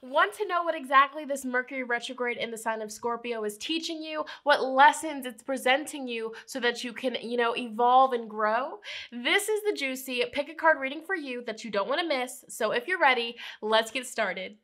Want to know what exactly this Mercury retrograde in the sign of Scorpio is teaching you, what lessons it's presenting you so that you can, evolve and grow? This is the juicy pick a card reading for you that you don't want to miss. So if you're ready, let's get started.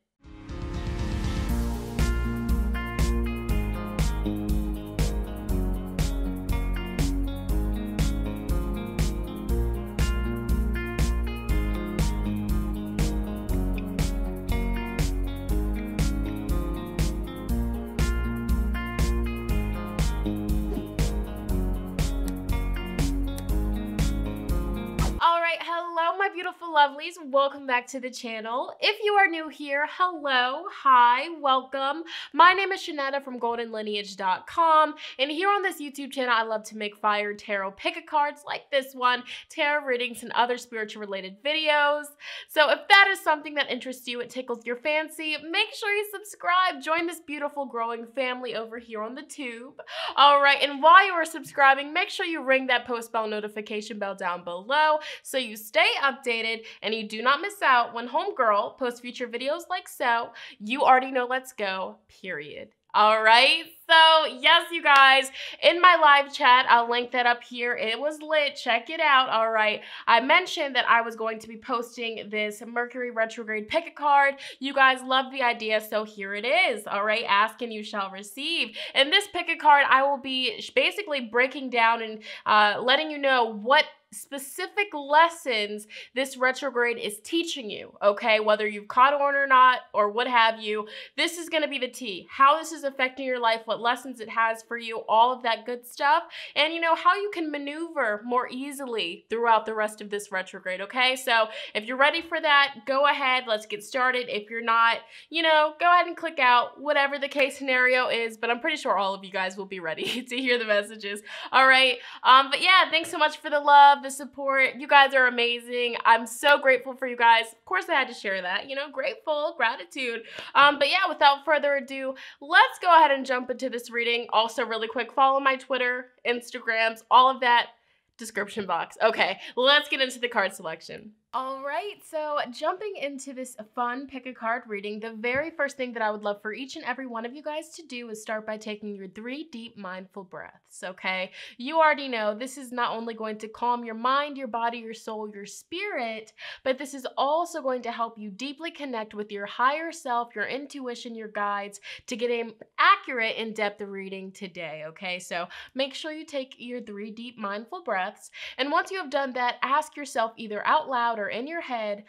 Hello, my beautiful lovelies. Welcome back to the channel. If you are new here, hello, hi, welcome. My name is Shonnetta from goldenlineage.com, and here on this YouTube channel, I love to make fire tarot pick-a-cards like this one, tarot readings, and other spiritual-related videos. So if that is something that interests you, it tickles your fancy, make sure you subscribe. Join this beautiful growing family over here on the tube. All right, and while you are subscribing, make sure you ring that post bell notification bell down below so you stay updated and you do not miss out when homegirl posts future videos like so. You already know, let's go, period. All right, so yes, you guys, in my live chat, I'll link that up here. It was lit. Check it out. All right, I mentioned that I was going to be posting this Mercury retrograde pick a card. You guys love the idea, so here it is. All right, ask and you shall receive. In this pick a card, I will be basically breaking down and letting you know what specific lessons this retrograde is teaching you, okay? Whether you've caught on or not, or what have you, this is going to be the tea. How this is affecting your life, what lessons it has for you, all of that good stuff, and how you can maneuver more easily throughout the rest of this retrograde, okay? So if you're ready for that, go ahead, let's get started. If you're not, go ahead and click out, whatever the case scenario is, but I'm pretty sure all of you guys will be ready to hear the messages, all right? But yeah, thanks so much for the love, the support. You guys are amazing. I'm so grateful for you guys. Of course, I had to share that, grateful, gratitude. But yeah, without further ado, let's go ahead and jump into this reading. Also, really quick, follow my Twitter, Instagrams, all of that, description box. Okay, let's get into the card selection. All right, so jumping into this fun pick a card reading, the very first thing that I would love for each and every one of you guys to do is start by taking your 3 deep mindful breaths, okay? You already know this is not only going to calm your mind, your body, your soul, your spirit, but this is also going to help you deeply connect with your higher self, your intuition, your guides to get an accurate, in-depth reading today, okay? So make sure you take your 3 deep mindful breaths, and once you have done that, ask yourself either out loud or in your head,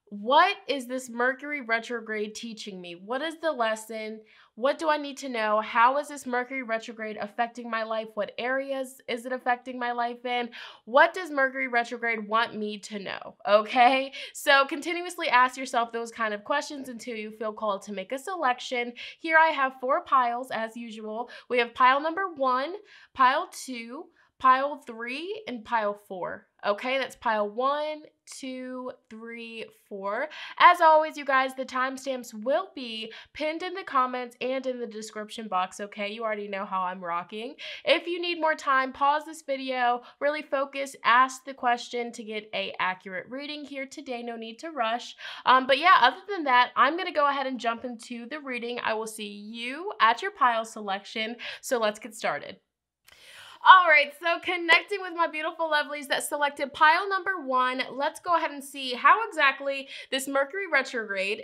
what is this Mercury retrograde teaching me? What is the lesson? What do I need to know? How is this Mercury retrograde affecting my life? What areas is it affecting my life in? What does Mercury retrograde want me to know? Okay, so continuously ask yourself those kind of questions until you feel called to make a selection. Here I have 4 piles as usual. We have pile number 1, pile 2, pile 3, and pile 4. Okay, that's pile 1, 2, 3, 4. As always, you guys, the timestamps will be pinned in the comments and in the description box, okay? You already know how I'm rocking. If you need more time, pause this video, really focus, ask the question to get an accurate reading here today. No need to rush. But yeah, other than that, I'm going to go ahead and jump into the reading. I will see you at your pile selection, so let's get started. All right, so connecting with my beautiful lovelies that selected pile number 1, let's go ahead and see how exactly this Mercury retrograde,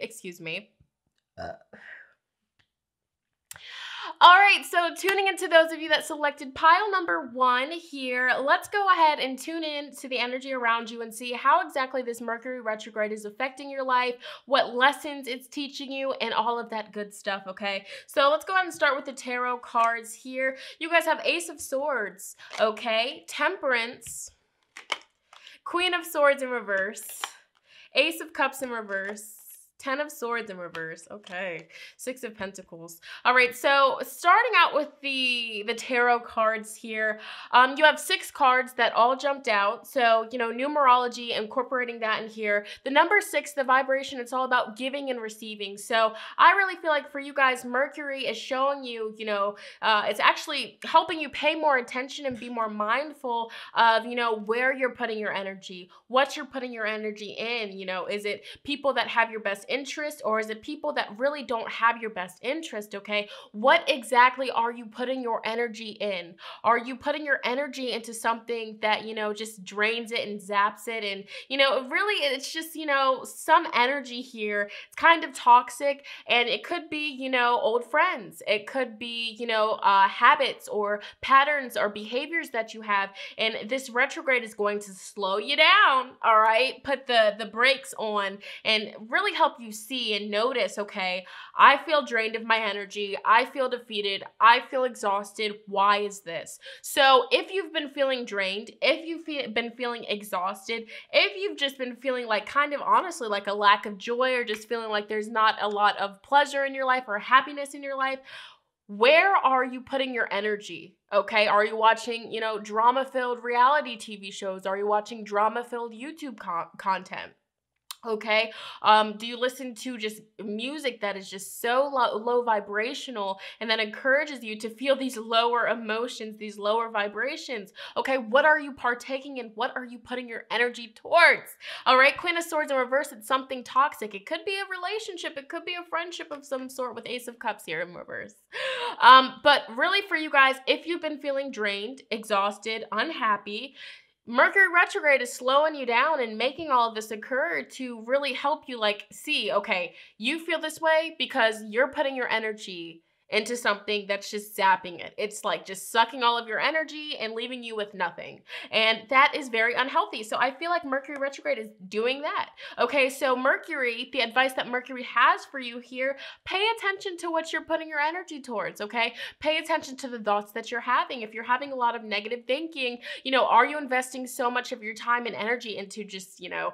All right, so tuning into those of you that selected pile number 1 here, let's go ahead and tune in to the energy around you and see how exactly this Mercury retrograde is affecting your life, what lessons it's teaching you, and all of that good stuff, okay? So let's go ahead and start with the tarot cards here. You guys have Ace of Swords, okay? Temperance, Queen of Swords in reverse, Ace of Cups in reverse, 10 of Swords in reverse. Okay. 6 of Pentacles. All right. So starting out with the tarot cards here, you have 6 cards that all jumped out. So, numerology, incorporating that in here. The number 6, the vibration, it's all about giving and receiving. So I really feel like for you guys, Mercury is showing you, it's actually helping you pay more attention and be more mindful of, where you're putting your energy, what you're putting your energy in. Is it people that have your best interest, or is it people that really don't have your best interest, okay? What exactly are you putting your energy in? Are you putting your energy into something that, you know, just drains it and zaps it? And, you know, really, it's just, you know, some energy here. It's kind of toxic, and it could be, you know, old friends. It could be, you know, habits or patterns or behaviors that you have. And this retrograde is going to slow you down, all right? Put the brakes on and really help you see and notice, okay, I feel drained of my energy. I feel defeated. I feel exhausted. Why is this? So if you've been feeling drained, if you've been feeling exhausted, if you've just been feeling like kind of honestly like a lack of joy, or just feeling like there's not a lot of pleasure in your life or happiness in your life, where are you putting your energy? Okay, are you watching, you know, drama-filled reality TV shows? Are you watching drama-filled YouTube content? Okay, do you listen to just music that is just so low vibrational and that encourages you to feel these lower emotions, these lower vibrations? Okay, what are you partaking in? What are you putting your energy towards? All right, Queen of Swords in reverse, it's something toxic. It could be a relationship. It could be a friendship of some sort with Ace of Cups here in reverse. But really for you guys, if you've been feeling drained, exhausted, unhappy, Mercury retrograde is slowing you down and making all of this occur to really help you like see, okay, you feel this way because you're putting your energy into something that's just zapping it. It's like just sucking all of your energy and leaving you with nothing. And that is very unhealthy. So I feel like Mercury retrograde is doing that. Okay, so Mercury, the advice that Mercury has for you here, pay attention to what you're putting your energy towards, okay? Pay attention to the thoughts that you're having. If you're having a lot of negative thinking, you know, are you investing so much of your time and energy into just, you know,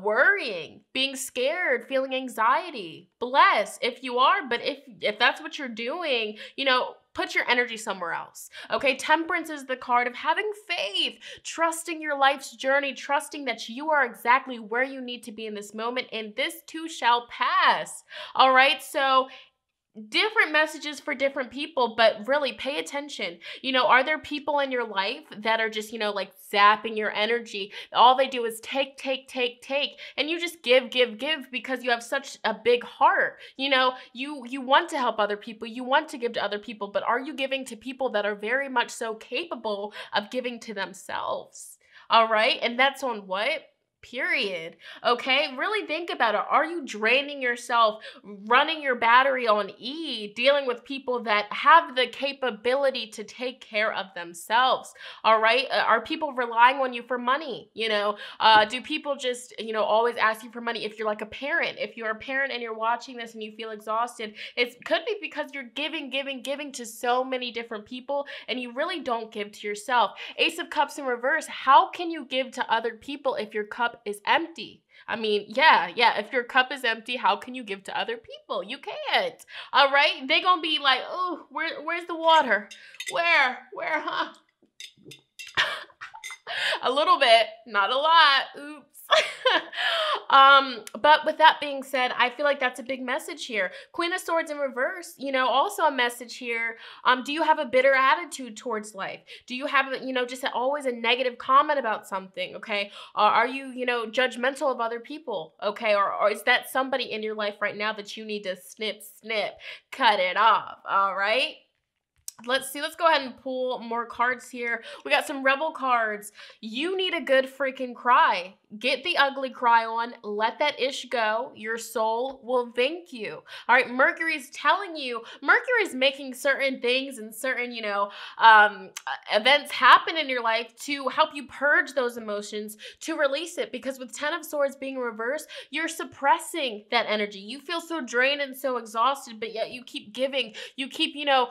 worrying, being scared, feeling anxiety? Bless if you are, but if that's what you're doing, you know, put your energy somewhere else. Okay, Temperance is the card of having faith, trusting your life's journey, trusting that you are exactly where you need to be in this moment, and this too shall pass. All right, so different messages for different people, but really pay attention. You know, are there people in your life that are just, you know, like zapping your energy? All they do is take, and you just give because you have such a big heart. You know, you want to help other people, you want to give to other people, but are you giving to people that are very much so capable of giving to themselves? All right, and that's on what? Period. Okay, really think about it. Are you draining yourself, running your battery on E, dealing with people that have the capability to take care of themselves? All right, are people relying on you for money? You know, do people just, you know, always ask you for money? If you're like a parent, if you're a parent and you're watching this and you feel exhausted, it could be because you're giving to so many different people and you really don't give to yourself. Ace of Cups in reverse, how can you give to other people if your cup is empty? I mean, yeah, if your cup is empty, how can you give to other people? You can't. All right, they gonna be like, oh, where's the water? Where, huh? A little bit, not a lot. Oops. But with that being said, I feel like that's a big message here. Queen of Swords in reverse, you know, also a message here. Do you have a bitter attitude towards life? Do you have, you know, just always a negative comment about something? Okay. Are you, you know, judgmental of other people? Okay. Or is that somebody in your life right now that you need to snip, cut it off? All right. Let's see. Let's go ahead and pull more cards here. We got some Rebel cards. You need a good freaking cry. Get the ugly cry on. Let that ish go. Your soul will thank you. All right. Mercury's telling you. Mercury's making certain things and certain, you know, events happen in your life to help you purge those emotions, to release it. Because with 10 of Swords being reversed, you're suppressing that energy. You feel so drained and so exhausted, but yet you keep giving. You keep, you know,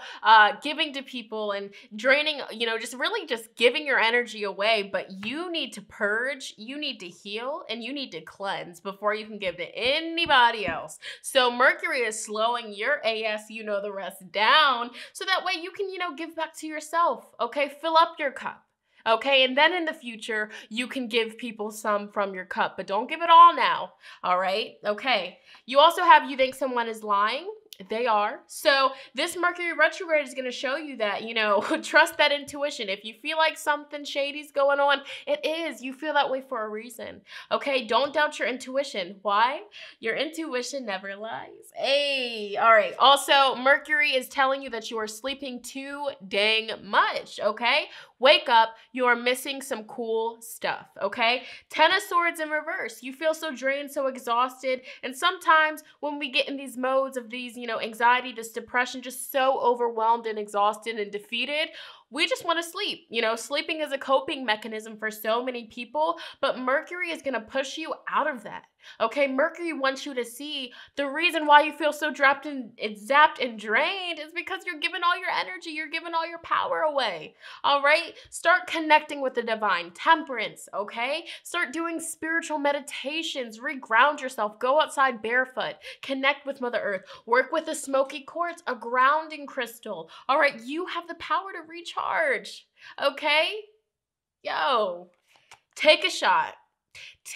giving to people and draining, you know, just really just giving your energy away. But you need to purge, you need to heal, and you need to cleanse before you can give to anybody else. So Mercury is slowing your AS, you know the rest, down so that way you can, you know, give back to yourself. Okay, fill up your cup. Okay, and then in the future, you can give people some from your cup, but don't give it all now. All right, okay. You also have, you think someone is lying. They are. So this Mercury retrograde is going to show you that, trust that intuition. If you feel like something shady's going on, it is. You feel that way for a reason. Okay, don't doubt your intuition. Why? Your intuition never lies. Hey, all right. Also, Mercury is telling you that you are sleeping too dang much, okay? Wake up. You are missing some cool stuff, okay? 10 of Swords in reverse. You feel so drained, so exhausted, and sometimes when we get in these modes of these, anxiety, this depression, just so overwhelmed and exhausted and defeated, we just want to sleep. Sleeping is a coping mechanism for so many people, but Mercury is going to push you out of that. Okay, Mercury wants you to see the reason why you feel so zapped and drained is because you're giving all your energy, you're giving all your power away. All right, start connecting with the divine. Temperance, okay? Start doing spiritual meditations, reground yourself, go outside barefoot, connect with Mother Earth, work with a smoky quartz, a grounding crystal. All right, you have the power to recharge, okay? Yo, take a shot.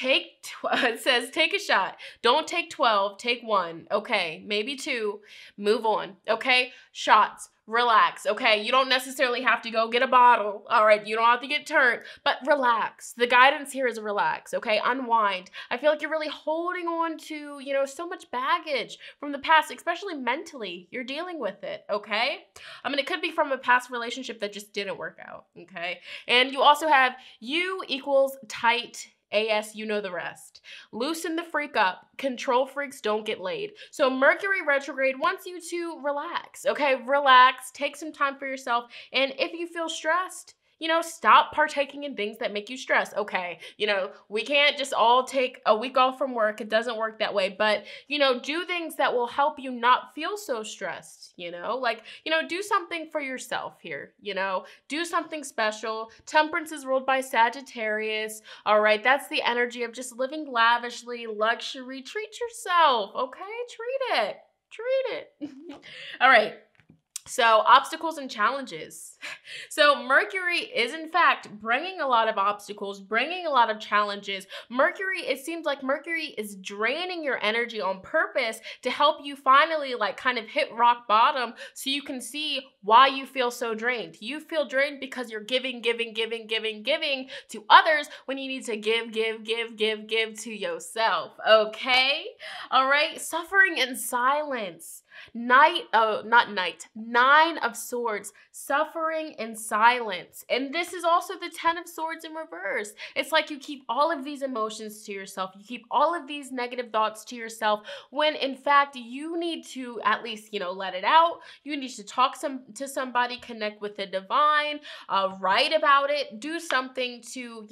It says take a shot. Don't take 12, take 1. Okay, maybe 2. Move on. Okay, shots. Relax. Okay, you don't necessarily have to go get a bottle. All right, you don't have to get turned, but relax. The guidance here is relax. Okay, unwind. I feel like you're really holding on to, so much baggage from the past, especially mentally. You're dealing with it. Okay, it could be from a past relationship that just didn't work out. Okay, and you also have U equals tight. AS, you know the rest. Loosen the freak up. Control freaks don't get laid. So Mercury retrograde wants you to relax, okay? Relax, take some time for yourself, and if you feel stressed, stop partaking in things that make you stressed. Okay, we can't just all take a week off from work. It doesn't work that way. But, do things that will help you not feel so stressed, do something for yourself here, do something special. Temperance is ruled by Sagittarius. All right, that's the energy of just living lavishly, luxury. Treat yourself, okay? Treat it. All right. So obstacles and challenges. So Mercury is in fact bringing a lot of obstacles, bringing a lot of challenges. It seems like Mercury is draining your energy on purpose to help you finally kind of hit rock bottom so you can see why you feel so drained. You feel drained because you're giving to others when you need to give to yourself. Okay? All right? Suffering in silence. 9 of Swords, suffering in silence. And this is also the 10 of Swords in reverse. It's like you keep all of these emotions to yourself. You keep all of these negative thoughts to yourself when in fact you need to at least, let it out. You need to talk to somebody, connect with the divine, write about it, do something to,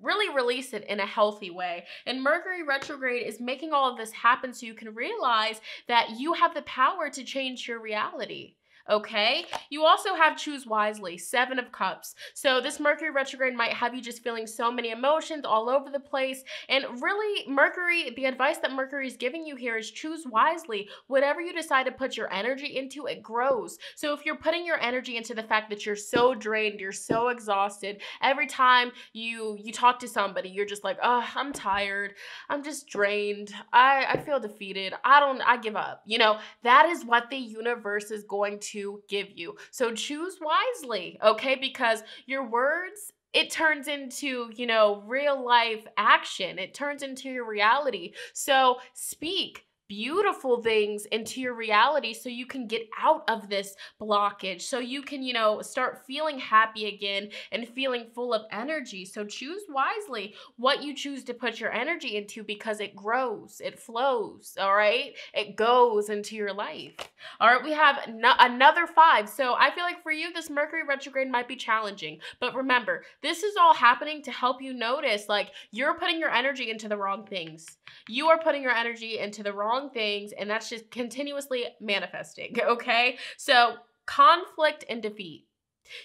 really release it in a healthy way. And Mercury retrograde is making all of this happen so you can realize that you have the power to change your reality. Okay, you also have choose wisely, 7 of Cups. So this Mercury retrograde might have you just feeling so many emotions all over the place. And really, the advice that Mercury is giving you here is choose wisely. Whatever you decide to put your energy into, it grows. So if you're putting your energy into the fact that you're so drained, you're so exhausted, every time you talk to somebody, you're just like, oh, I'm tired, I'm just drained, I feel defeated, I give up. That is what the universe is going to give you. So choose wisely, okay? Because your words, it turns into, real life action. It turns into your reality. So speak beautiful things into your reality so you can get out of this blockage, so you can, start feeling happy again and feeling full of energy. So choose wisely what you choose to put your energy into because it grows, it flows, all right? It goes into your life. All right, we have another 5. So I feel like for you, this Mercury retrograde might be challenging, but remember, this is all happening to help you notice, you're putting your energy into the wrong things. You are putting your energy into the wrong things, and that's just continuously manifesting, okay? So conflict and defeat.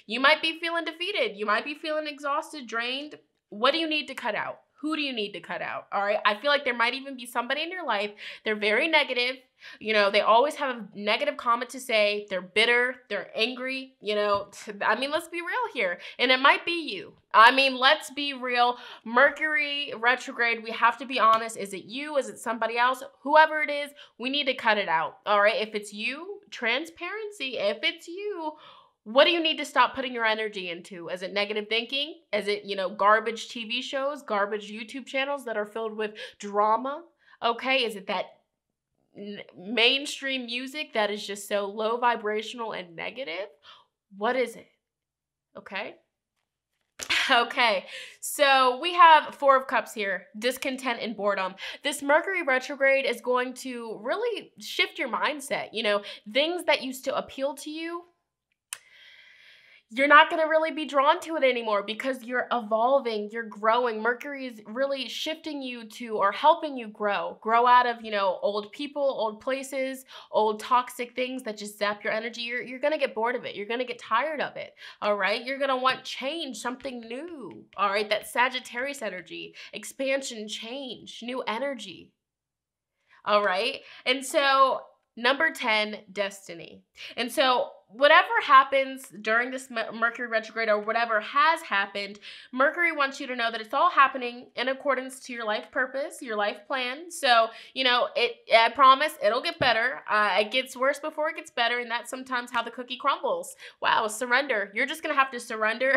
You might be feeling defeated. You might be feeling exhausted, drained. What do you need to cut out? Who do you need to cut out? All right. I feel like there might even be somebody in your life. They're very negative. You know, they always have a negative comment to say. They're bitter. They're angry. You know, I mean, let's be real here. And it might be you. I mean, let's be real. Mercury retrograde, we have to be honest. Is it you? Is it somebody else? Whoever it is, we need to cut it out. All right. If it's you, transparency. If it's you, what do you need to stop putting your energy into? Is it negative thinking? Is it, you know, garbage TV shows, garbage YouTube channels that are filled with drama? Okay. Is it that mainstream music that is just so low vibrational and negative? What is it? Okay. Okay, so we have Four of Cups here, discontent and boredom. This Mercury retrograde is going to really shift your mindset. You know, things that used to appeal to you, you're not going to really be drawn to it anymore because you're evolving, you're growing. Mercury is really shifting you to, or helping you grow out of, you know, old people, old places, old toxic things that just zap your energy. You're going to get bored of it. You're going to get tired of it. All right. You're going to want change, something new. All right. That Sagittarius energy, expansion, change, new energy. All right. And so number 10, destiny. And so whatever happens during this Mercury retrograde, or whatever has happened, Mercury wants you to know that it's all happening in accordance to your life purpose, your life plan. So, you know, I promise it'll get better. It gets worse before it gets better. And that's sometimes how the cookie crumbles. Wow. Surrender. You're just going to have to surrender.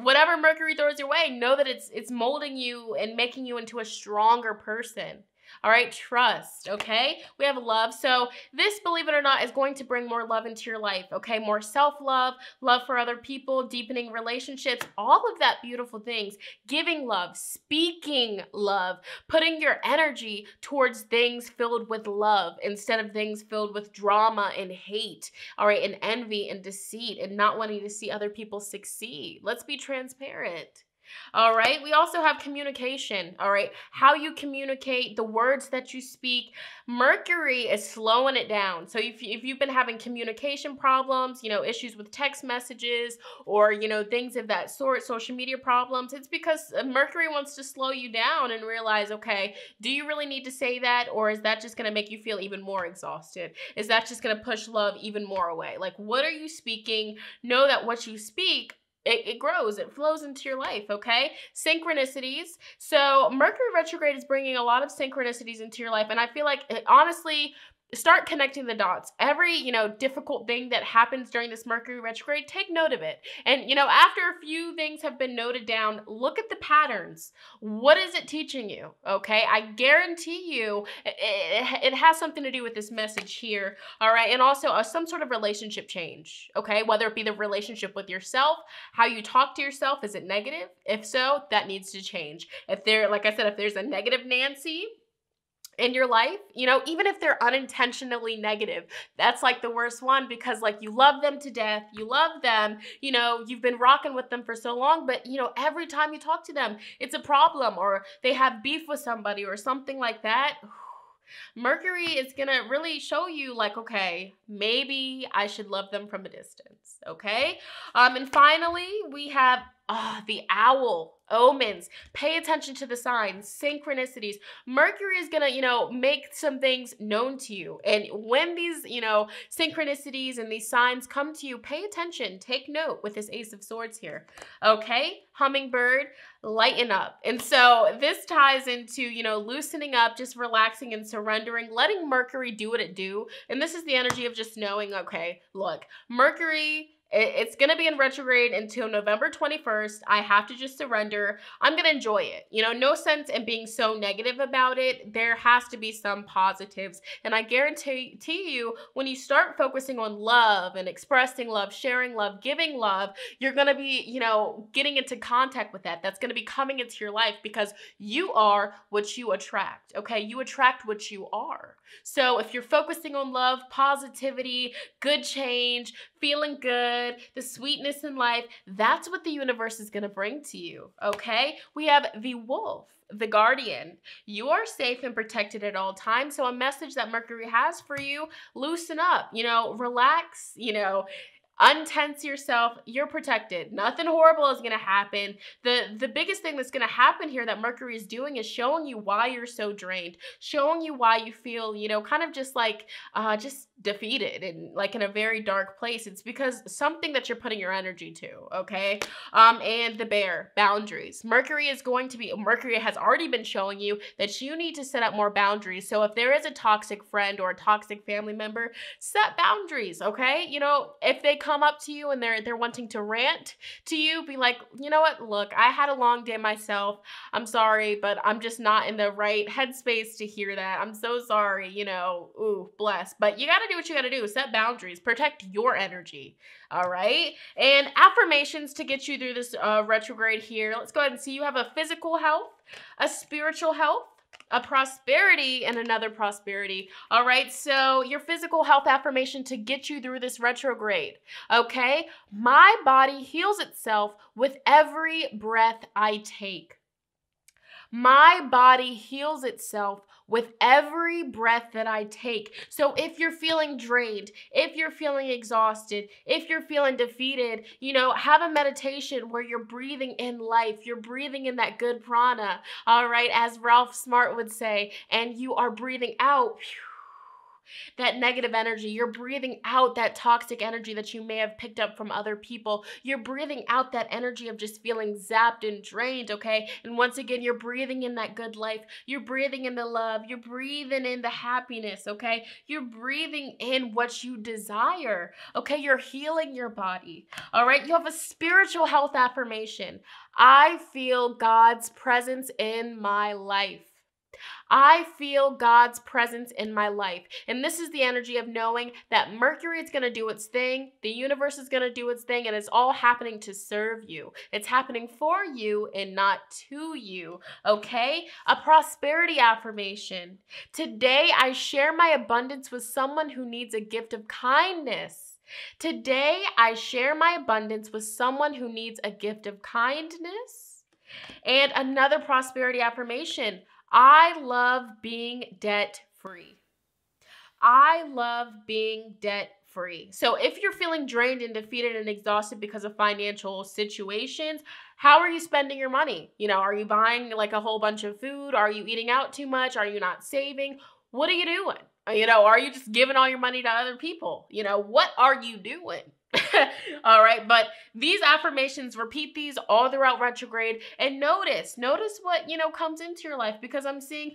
Whatever Mercury throws your way, know that it's molding you and making you into a stronger person. All right, trust, okay? We have love. So this, believe it or not, is going to bring more love into your life, okay? More self-love, love for other people, deepening relationships, all of that beautiful things. Giving love, speaking love, putting your energy towards things filled with love instead of things filled with drama and hate, all right, and envy and deceit and not wanting to see other people succeed. Let's be transparent. All right. We also have communication. All right. How you communicate, the words that you speak. Mercury is slowing it down. So if you've been having communication problems, you know, issues with text messages or, you know, things of that sort, social media problems, it's because Mercury wants to slow you down and realize, okay, do you really need to say that? Or is that just going to make you feel even more exhausted? Is that just going to push love even more away? Like, what are you speaking? Know that what you speak, it grows, it flows into your life, okay? Synchronicities. So Mercury retrograde is bringing a lot of synchronicities into your life. And I feel like, honestly, start connecting the dots. Every, you know, difficult thing that happens during this Mercury retrograde, take note of it. And, you know, after a few things have been noted down, look at the patterns. What is it teaching you? Okay. I guarantee you it has something to do with this message here. All right. And also some sort of relationship change. Okay. Whether it be the relationship with yourself, how you talk to yourself. Is it negative? If so, that needs to change. If like I said, if there's a negative Nancy in your life, you know, even if they're unintentionally negative, that's like the worst one, because like you love them to death, you love them, you know, you've been rocking with them for so long, but you know, every time you talk to them, it's a problem, or they have beef with somebody or something like that. Mercury is going to really show you like, okay, maybe I should love them from a distance. Okay. And finally we have the owl. Omens. Pay attention to the signs, synchronicities. Mercury is going to, you know, make some things known to you. And when these, you know, synchronicities and these signs come to you, pay attention. Take note with this Ace of Swords here. Okay? Hummingbird, lighten up. And so this ties into, you know, loosening up, just relaxing and surrendering, letting Mercury do what it do. And this is the energy of just knowing, okay, look, Mercury, it's going to be in retrograde until November 21st. I have to just surrender. I'm going to enjoy it. You know, no sense in being so negative about it. There has to be some positives. And I guarantee you, when you start focusing on love and expressing love, sharing love, giving love, you're going to be, you know, getting into contact with that. That's going to be coming into your life because you are what you attract. Okay. You attract what you are. So if you're focusing on love, positivity, good change, feeling good, the sweetness in life, that's what the universe is going to bring to you. Okay. We have the wolf, the guardian. You are safe and protected at all times. So a message that Mercury has for you, loosen up, you know, relax, you know, Untense yourself. You're protected. Nothing horrible is going to happen. The biggest thing that's going to happen here that Mercury is doing is showing you why you're so drained, showing you why you feel, kind of just like just defeated and like in a very dark place. It's because something that you're putting your energy to, okay? And the bear, boundaries. Mercury has already been showing you that you need to set up more boundaries. So if there is a toxic friend or a toxic family member, set boundaries, okay? If they come up to you and they're wanting to rant to you, be like, you know what? Look, I had a long day myself. I'm sorry, but I'm just not in the right headspace to hear that. I'm so sorry, ooh, bless. But you got to do what you got to do. Set boundaries. Protect your energy, all right? And affirmations to get you through this retrograde here. Let's go ahead and see. You have a physical health, a spiritual health, a prosperity, and another prosperity. All right, so your physical health affirmation to get you through this retrograde, okay? My body heals itself with every breath I take. My body heals itself with every breath that I take. So if you're feeling drained, if you're feeling exhausted, if you're feeling defeated, have a meditation where you're breathing in life, you're breathing in that good prana, all right, as Ralph Smart would say, and you are breathing out that negative energy. You're breathing out that toxic energy that you may have picked up from other people. You're breathing out that energy of just feeling zapped and drained, okay? And once again, you're breathing in that good life. You're breathing in the love. You're breathing in the happiness, okay? You're breathing in what you desire, okay? You're healing your body, all right? You have a spiritual health affirmation. I feel God's presence in my life. I feel God's presence in my life. And this is the energy of knowing that Mercury is going to do its thing, the universe is going to do its thing, and it's all happening to serve you. It's happening for you and not to you, okay? A prosperity affirmation. Today, I share my abundance with someone who needs a gift of kindness. Today, I share my abundance with someone who needs a gift of kindness. And another prosperity affirmation. I love being debt-free. I love being debt-free. So if you're feeling drained and defeated and exhausted because of financial situations, how are you spending your money? Are you buying like a whole bunch of food? Are you eating out too much? Are you not saving? What are you doing? Are you just giving all your money to other people? What are you doing? All right, but these affirmations, repeat these all throughout retrograde, and notice what comes into your life, because I'm seeing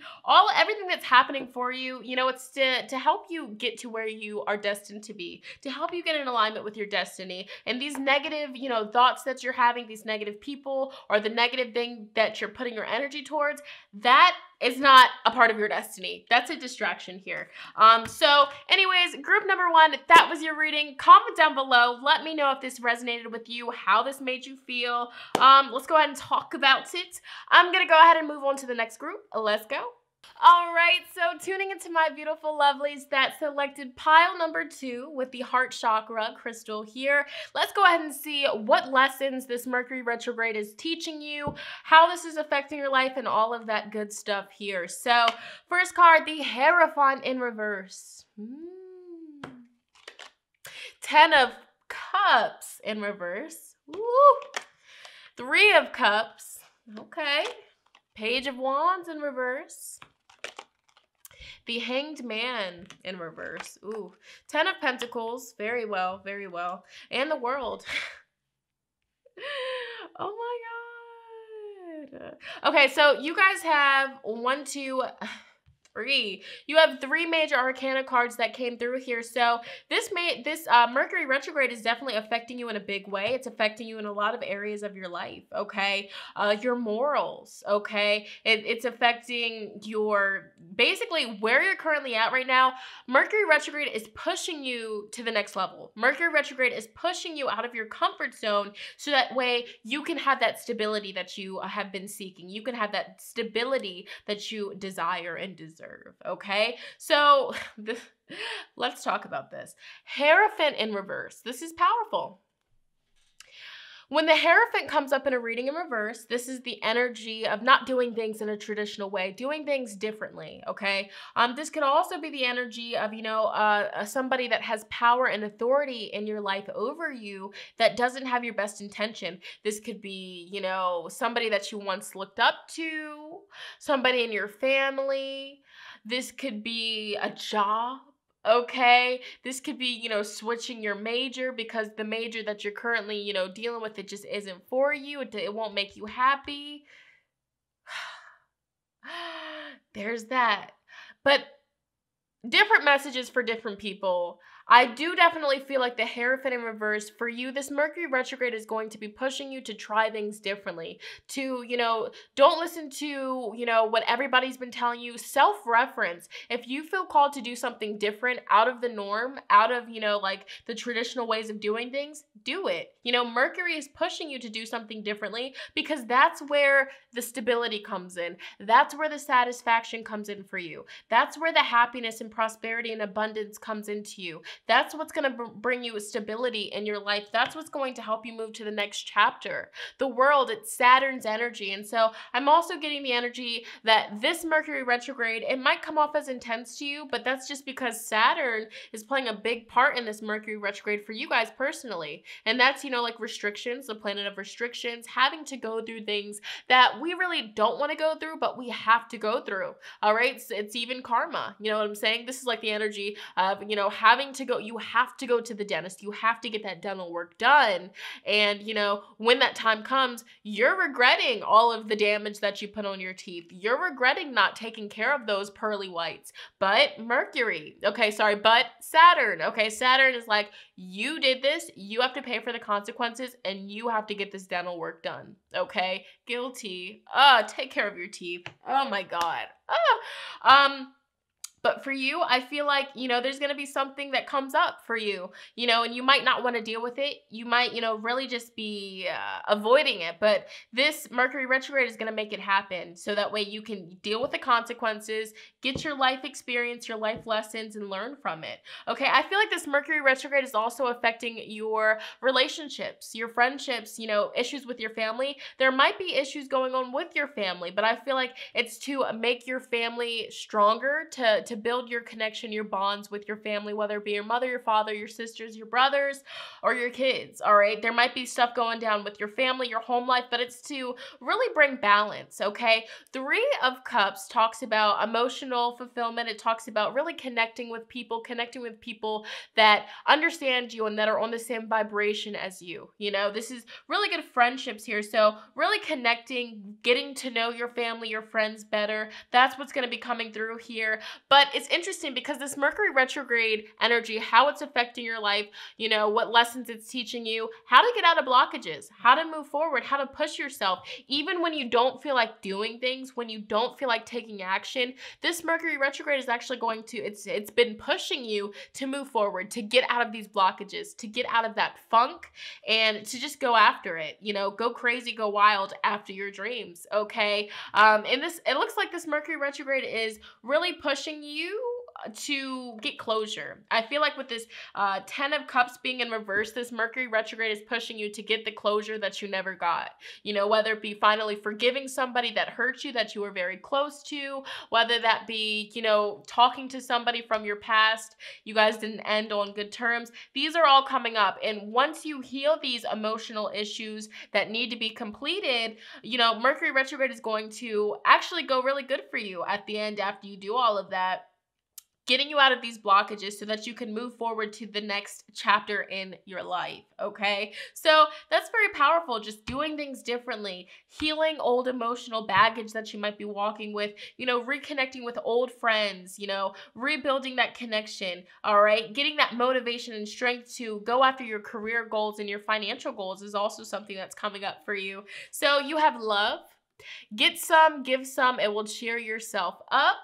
everything that's happening for you. It's to help you get to where you are destined to be, to help you get in alignment with your destiny. And these negative thoughts that you're having, these negative people, or the negative thing that you're putting your energy towards, that is not a part of your destiny. That's a distraction here. So anyways, group number 1, if that was your reading, comment down below. Let me know if this resonated with you, how this made you feel. Let's go ahead and talk about it. I'm going to go ahead and move on to the next group. Let's go. All right, so tuning into my beautiful lovelies that selected pile number 2 with the heart chakra crystal here. Let's go ahead and see what lessons this Mercury retrograde is teaching you, how this is affecting your life, and all of that good stuff here. So first card, the Hierophant in reverse. 10 of Cups in reverse. Woo. 3 of Cups. Okay. Page of Wands in reverse. The Hanged Man in reverse. Ooh. 10 of Pentacles. Very well, very well. And the World. Oh my God. Okay, so you guys have 1, 2, 3. You have 3 major arcana cards that came through here. So this Mercury retrograde is definitely affecting you in a big way. It's affecting you in a lot of areas of your life, okay? Your morals, okay? It's affecting your, basically where you're currently at right now. Mercury retrograde is pushing you to the next level. Mercury retrograde is pushing you out of your comfort zone so that way you can have that stability that you have been seeking. You can have that stability that you desire and deserve. Okay, so let's talk about this. Hierophant in reverse. This is powerful. When the Hierophant comes up in a reading in reverse, this is the energy of not doing things in a traditional way, doing things differently, okay? This could also be the energy of, somebody that has power and authority in your life over you that doesn't have your best intention. This could be, somebody that you once looked up to, somebody in your family. This could be a job. Okay, this could be, switching your major because the major that you're currently, dealing with, it just isn't for you. It won't make you happy. There's that. But different messages for different people. I do definitely feel like the Hierophant in reverse, for you, this Mercury retrograde is going to be pushing you to try things differently. To, don't listen to, what everybody's been telling you. Self-reference. If you feel called to do something different, out of the norm, out of, like the traditional ways of doing things, do it. Mercury is pushing you to do something differently because that's where the stability comes in. That's where the satisfaction comes in for you. That's where the happiness and prosperity and abundance comes into you. That's what's going to bring you stability in your life. That's what's going to help you move to the next chapter. The world, it's Saturn's energy. And so I'm also getting the energy that this Mercury retrograde, it might come off as intense to you, but that's just because Saturn is playing a big part in this Mercury retrograde for you guys personally. And that's, like restrictions, the planet of restrictions, having to go through things that we really don't want to go through, but we have to go through. All right. It's even karma. You know what I'm saying? This is like the energy of, having to go, you have to go to the dentist. You have to get that dental work done. And, when that time comes, you're regretting all of the damage that you put on your teeth. You're regretting not taking care of those pearly whites. But but Saturn, Saturn is like, you did this, you have to pay for the consequences, and you have to get this dental work done. Okay? Guilty. Take care of your teeth. Oh my God. But for you, I feel like, there's going to be something that comes up for you, and you might not want to deal with it. You might, really just be avoiding it. But this Mercury retrograde is going to make it happen. So that way you can deal with the consequences, get your life experience, your life lessons, and learn from it. Okay, I feel like this Mercury retrograde is also affecting your relationships, your friendships, issues with your family. There might be issues going on with your family, but I feel like it's to make your family stronger, to build your connection, your bonds with your family, whether it be your mother, your father, your sisters, your brothers, or your kids, all right? There might be stuff going down with your family, your home life, but it's to really bring balance, okay? 3 of Cups talks about emotional fulfillment. It talks about really connecting with people that understand you and that are on the same vibration as you. This is really good friendships here. So really connecting, getting to know your family, your friends better. That's what's going to be coming through here. But it's interesting because this Mercury retrograde energy, how it's affecting your life, what lessons it's teaching you, how to get out of blockages, how to move forward, how to push yourself, even when you don't feel like doing things, when you don't feel like taking action. This Mercury retrograde is actually going to, it's been pushing you to move forward, to get out of these blockages, to get out of that funk, and to just go after it, go crazy, go wild after your dreams, okay? It looks like this Mercury retrograde is really pushing you to get closure. I feel like with this 10 of Cups being in reverse, this Mercury retrograde is pushing you to get the closure that you never got. Whether it be finally forgiving somebody that hurt you, that you were very close to, whether that be, talking to somebody from your past, you guys didn't end on good terms. These are all coming up. And once you heal these emotional issues that need to be completed, Mercury retrograde is going to actually go really good for you at the end after you do all of that, getting you out of these blockages so that you can move forward to the next chapter in your life, okay? So that's very powerful, just doing things differently, healing old emotional baggage that you might be walking with, reconnecting with old friends, rebuilding that connection, all right? Getting that motivation and strength to go after your career goals and your financial goals is also something that's coming up for you. So you have love. Get some, give some. It will cheer yourself up.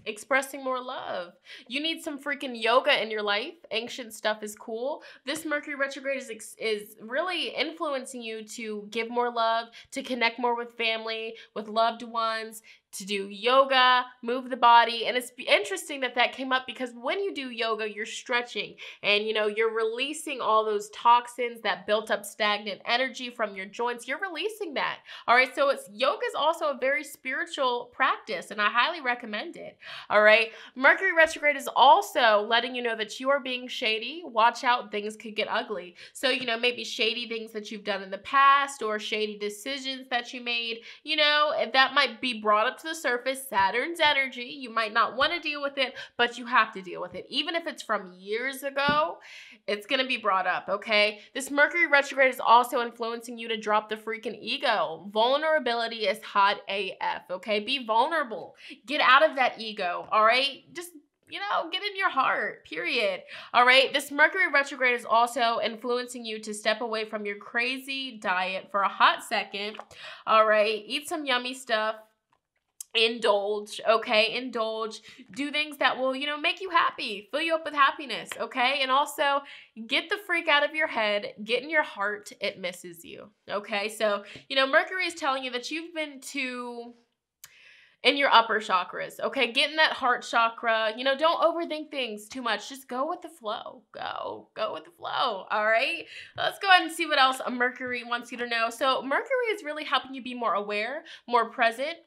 Expressing more love. You need some freaking yoga in your life. Ancient stuff is cool. This Mercury retrograde is really influencing you to give more love, to connect more with family, with loved ones, to do yoga, move the body. And it's interesting that that came up because when you do yoga, you're stretching and, you know, you're releasing all those toxins, that built up stagnant energy from your joints. You're releasing that. All right. So yoga is also a very spiritual practice and I highly recommend it. All right. Mercury retrograde is also letting you know that you are being shady. Watch out. Things could get ugly. So, you know, maybe shady things that you've done in the past or shady decisions that you made, you know, that might be brought up to the surface. Saturn's energy, you might not want to deal with it, but you have to deal with it. Even if it's from years ago, it's going to be brought up, okay? This Mercury retrograde is also influencing you to drop the freaking ego. Vulnerability is hot AF, okay? Be vulnerable. Get out of that ego, all right? Just, you know, get in your heart, period. All right, this Mercury retrograde is also influencing you to step away from your crazy diet for a hot second. All right, eat some yummy stuff. Indulge, okay? Indulge. Do things that will, you know, make you happy, fill you up with happiness, okay? And also get the freak out of your head, get in your heart, it misses you, okay? So, you know, Mercury is telling you that you've been in your upper chakras, okay? Get in that heart chakra. You know, don't overthink things too much. Just go with the flow. Go with the flow, all right? Let's go ahead and see what else Mercury wants you to know. So Mercury is really helping you be more aware, more present,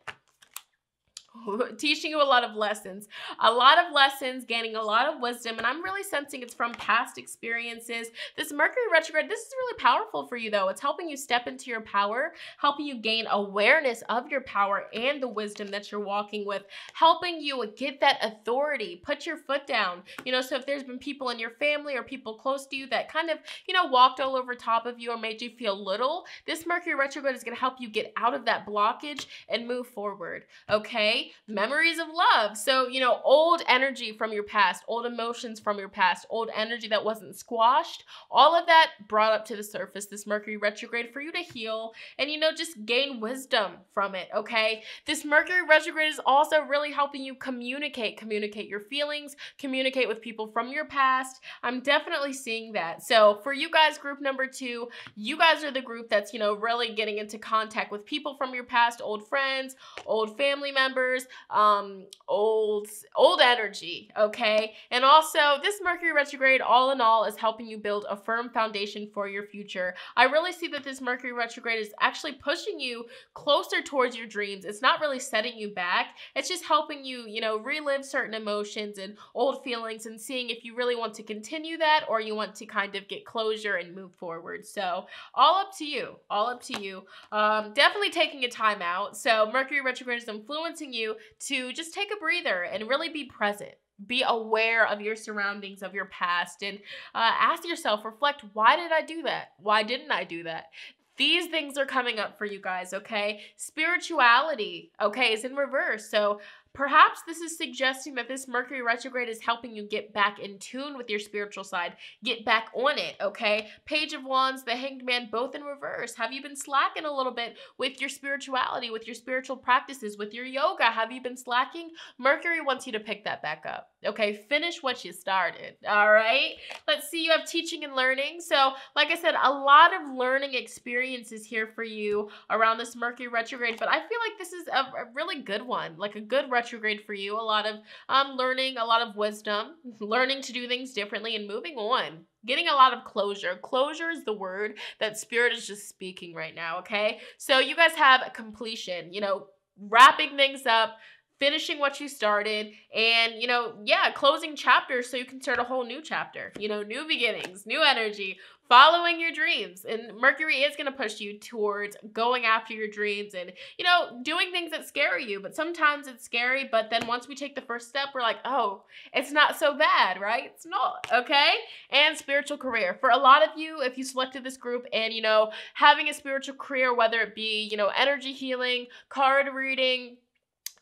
teaching you a lot of lessons, gaining a lot of wisdom, and I'm really sensing it's from past experiences. This Mercury retrograde, this is really powerful for you though. It's helping you step into your power, helping you gain awareness of your power and the wisdom that you're walking with, helping you get that authority, put your foot down. You know, so if there's been people in your family or people close to you that kind of, you know, walked all over top of you or made you feel little, this Mercury retrograde is going to help you get out of that blockage and move forward, okay? Memories of love. So, you know, old energy from your past, old emotions from your past, old energy that wasn't squashed, all of that brought up to the surface this Mercury retrograde for you to heal and, you know, just gain wisdom from it, okay? This Mercury retrograde is also really helping you communicate your feelings, communicate with people from your past. I'm definitely seeing that. So for you guys, group number 2, you guys are the group that's, you know, really getting into contact with people from your past, old friends, old family members, old energy, okay? And also, this Mercury retrograde, all in all, is helping you build a firm foundation for your future. I really see that this Mercury retrograde is actually pushing you closer towards your dreams. It's not really setting you back. It's just helping you, you know, relive certain emotions and old feelings and seeing if you really want to continue that or you want to kind of get closure and move forward. So, all up to you. Definitely taking a time out. So, Mercury retrograde is influencing you to just take a breather and really be present. Be aware of your surroundings, of your past, and ask yourself, reflect, why did I do that? Why didn't I do that? These things are coming up for you guys, okay? Spirituality, okay, is in reverse. So perhaps this is suggesting that this Mercury retrograde is helping you get back in tune with your spiritual side. Get back on it, okay? Page of Wands, the Hanged Man, both in reverse. Have you been slacking a little bit with your spirituality, with your spiritual practices, with your yoga? Have you been slacking? Mercury wants you to pick that back up, okay? Finish what you started, all right? Let's see, you have teaching and learning. So, like I said, a lot of learning experiences here for you around this Mercury retrograde, but I feel like this is a really good one, like a good retrograde for you. A lot of learning, a lot of wisdom, learning to do things differently and moving on. Getting a lot of closure. Closure is the word that Spirit is just speaking right now, okay? So you guys have a completion, you know, wrapping things up, finishing what you started, and, you know, yeah, closing chapters so you can start a whole new chapter, you know, new beginnings, new energy, following your dreams. And Mercury is going to push you towards going after your dreams and, you know, doing things that scare you. But sometimes it's scary, but then once we take the first step, we're like, oh, it's not so bad, right? It's not, okay? And spiritual career. For a lot of you, if you selected this group and, you know, having a spiritual career, whether it be, you know, energy healing, card reading,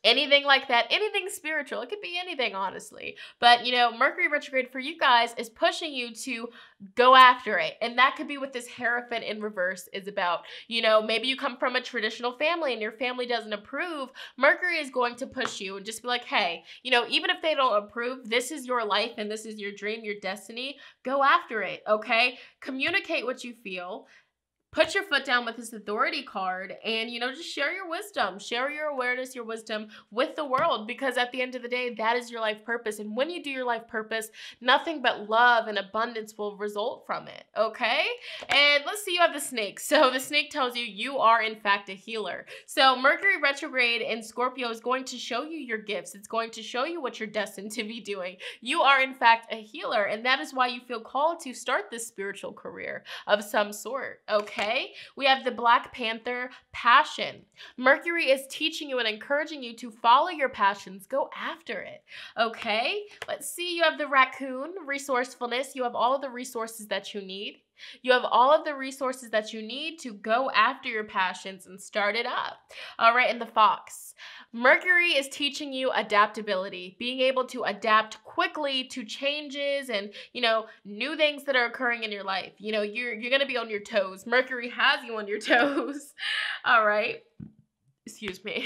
anything like that, anything spiritual, it could be anything, honestly. But, you know, Mercury retrograde for you guys is pushing you to go after it. And that could be what this Hierophant in reverse is about. You know, maybe you come from a traditional family and your family doesn't approve. Mercury is going to push you and just be like, hey, you know, even if they don't approve, this is your life and this is your dream, your destiny. Go after it, okay? Communicate what you feel. put your foot down with this authority card and, you know, just share your wisdom, share your awareness, your wisdom with the world, because at the end of the day, that is your life purpose. And when you do your life purpose, nothing but love and abundance will result from it. Okay. And let's see, you have the snake. So the snake tells you you are in fact a healer. So Mercury retrograde in Scorpio is going to show you your gifts. It's going to show you what you're destined to be doing. You are in fact a healer. And that is why you feel called to start this spiritual career of some sort. Okay. We have the Black Panther, passion. Mercury is teaching you and encouraging you to follow your passions. Go after it. Okay. Let's see. You have the raccoon, resourcefulness. You have all of the resources that you need. You have all of the resources that you need to go after your passions and start it up. All right. And the fox. Mercury is teaching you adaptability, being able to adapt quickly to changes and, you know, new things that are occurring in your life. You know, you're going to be on your toes. Mercury has you on your toes. All right. Excuse me.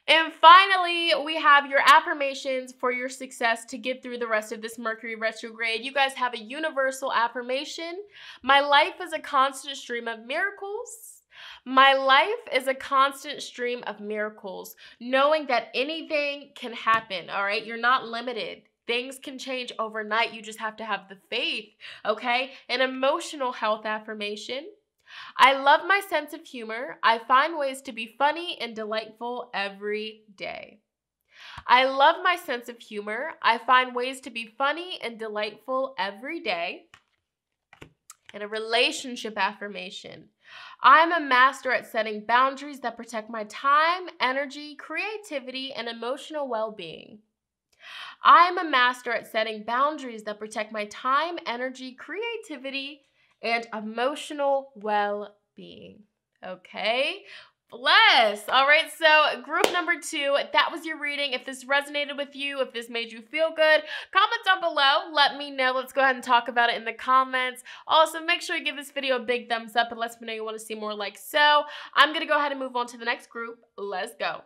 And finally, we have your affirmations for your success to get through the rest of this Mercury retrograde. You guys have a universal affirmation. My life is a constant stream of miracles. My life is a constant stream of miracles, knowing that anything can happen, all right? You're not limited. Things can change overnight. You just have to have the faith, okay? An emotional health affirmation. I love my sense of humor. I find ways to be funny and delightful every day. I love my sense of humor. I find ways to be funny and delightful every day. And a relationship affirmation. I'm a master at setting boundaries that protect my time, energy, creativity, and emotional well-being. I'm a master at setting boundaries that protect my time, energy, creativity, and emotional well-being. Okay? Bless. All right, so group number 2, that was your reading. If this resonated with you, if this made you feel good, comment down below. Let me know. Let's go ahead and talk about it in the comments. Also, make sure you give this video a big thumbs up and let me know you want to see more like so. I'm going to go ahead and move on to the next group. Let's go.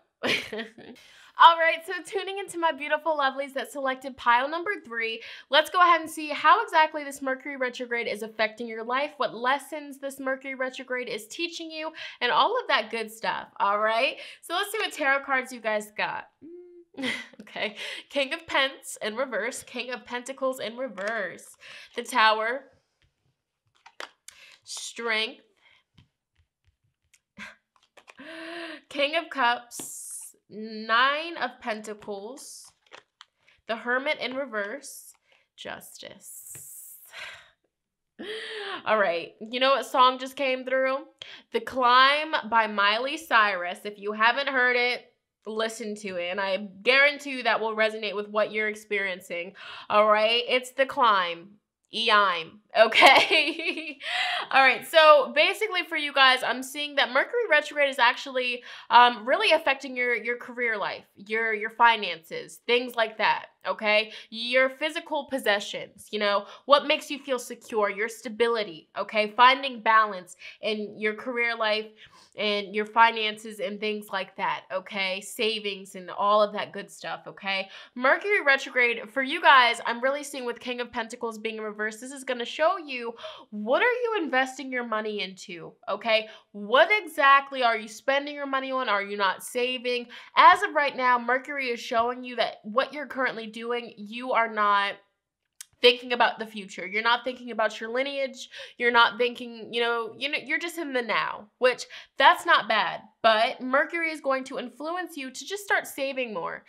All right, so tuning into my beautiful lovelies that selected pile number 3, let's go ahead and see how exactly this Mercury retrograde is affecting your life, what lessons this Mercury retrograde is teaching you, and all of that good stuff, all right? So let's see what tarot cards you guys got. Okay, King of Pence in reverse, King of Pentacles in reverse, the Tower, Strength, King of Cups, 9 of Pentacles, the Hermit in reverse, Justice. All right, you know what song just came through? The Climb by Miley Cyrus. If you haven't heard it, listen to it, and I guarantee you that will resonate with what you're experiencing. All right, it's The Climb. EIM, okay? All right, so basically for you guys, I'm seeing that Mercury retrograde is actually really affecting your career life, your finances, things like that, okay? Your physical possessions, you know, what makes you feel secure, your stability, okay? Finding balance in your career life and your finances and things like that, okay? Savings and all of that good stuff, okay? Mercury retrograde, for you guys, I'm really seeing with King of Pentacles being in reverse, this is going to show you what are you investing your money into, okay? What exactly are you spending your money on? Are you not saving? As of right now, Mercury is showing you that what you're currently doing, you are not thinking about the future. You're not thinking about your lineage. You're not thinking, you're just in the now, which that's not bad. But Mercury is going to influence you to just start saving more,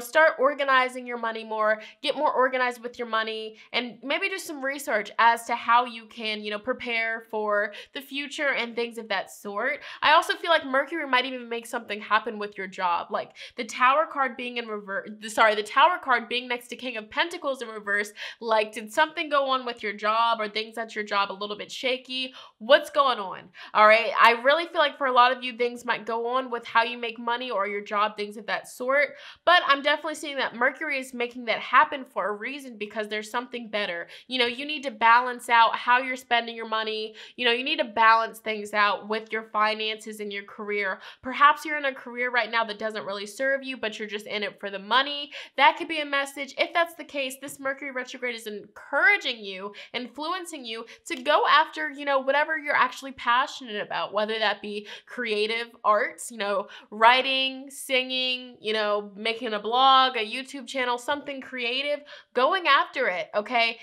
start organizing your money more, get more organized with your money, and maybe do some research as to how you can, prepare for the future and things of that sort. I also feel like Mercury might even make something happen with your job. Like the Tower card being in reverse, the Tower card being next to King of Pentacles in reverse, like did something go on with your job or things at your job a little bit shaky? What's going on? All right. I really feel like for a lot of you, things might might go on with how you make money or your job, things of that sort. But I'm definitely seeing that Mercury is making that happen for a reason, because there's something better. You know, you need to balance out how you're spending your money. You know, you need to balance things out with your finances and your career. Perhaps you're in a career right now that doesn't really serve you, but you're just in it for the money. That could be a message. If that's the case, this Mercury retrograde is encouraging you, influencing you to go after, you know, whatever you're actually passionate about, whether that be creative arts, you know, writing, singing, you know, making a blog, a YouTube channel, something creative, going after it, okay?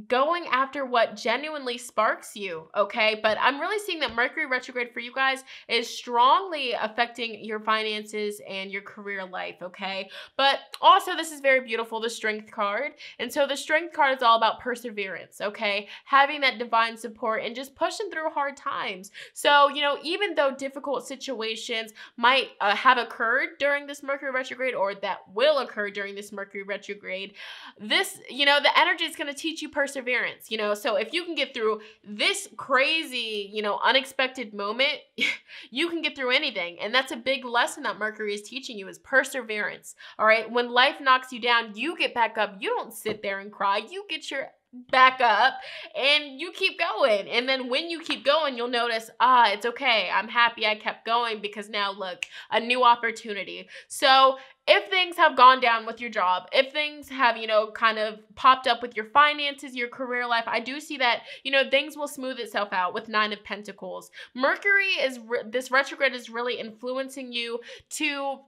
Going after what genuinely sparks you, okay? But I'm really seeing that Mercury retrograde for you guys is strongly affecting your finances and your career life, okay? But also, this is very beautiful, the Strength card. And so the Strength card is all about perseverance, okay? Having that divine support and just pushing through hard times. So, you know, even though difficult situations might have occurred during this Mercury retrograde, or that will occur during this Mercury retrograde, this, you know, the energy is going to teach you perseverance, you know. So if you can get through this crazy, you know, unexpected moment, you can get through anything. And that's a big lesson that Mercury is teaching you, is perseverance. All right. When life knocks you down, you get back up. You don't sit there and cry. You get your back up and you keep going. And then when you keep going, you'll notice, it's okay. I'm happy I kept going, because now look, a new opportunity. So if things have gone down with your job, if things have, you know, kind of popped up with your finances, your career life, I do see that, you know, things will smooth itself out with 9 of Pentacles. Mercury is, this retrograde is really influencing you to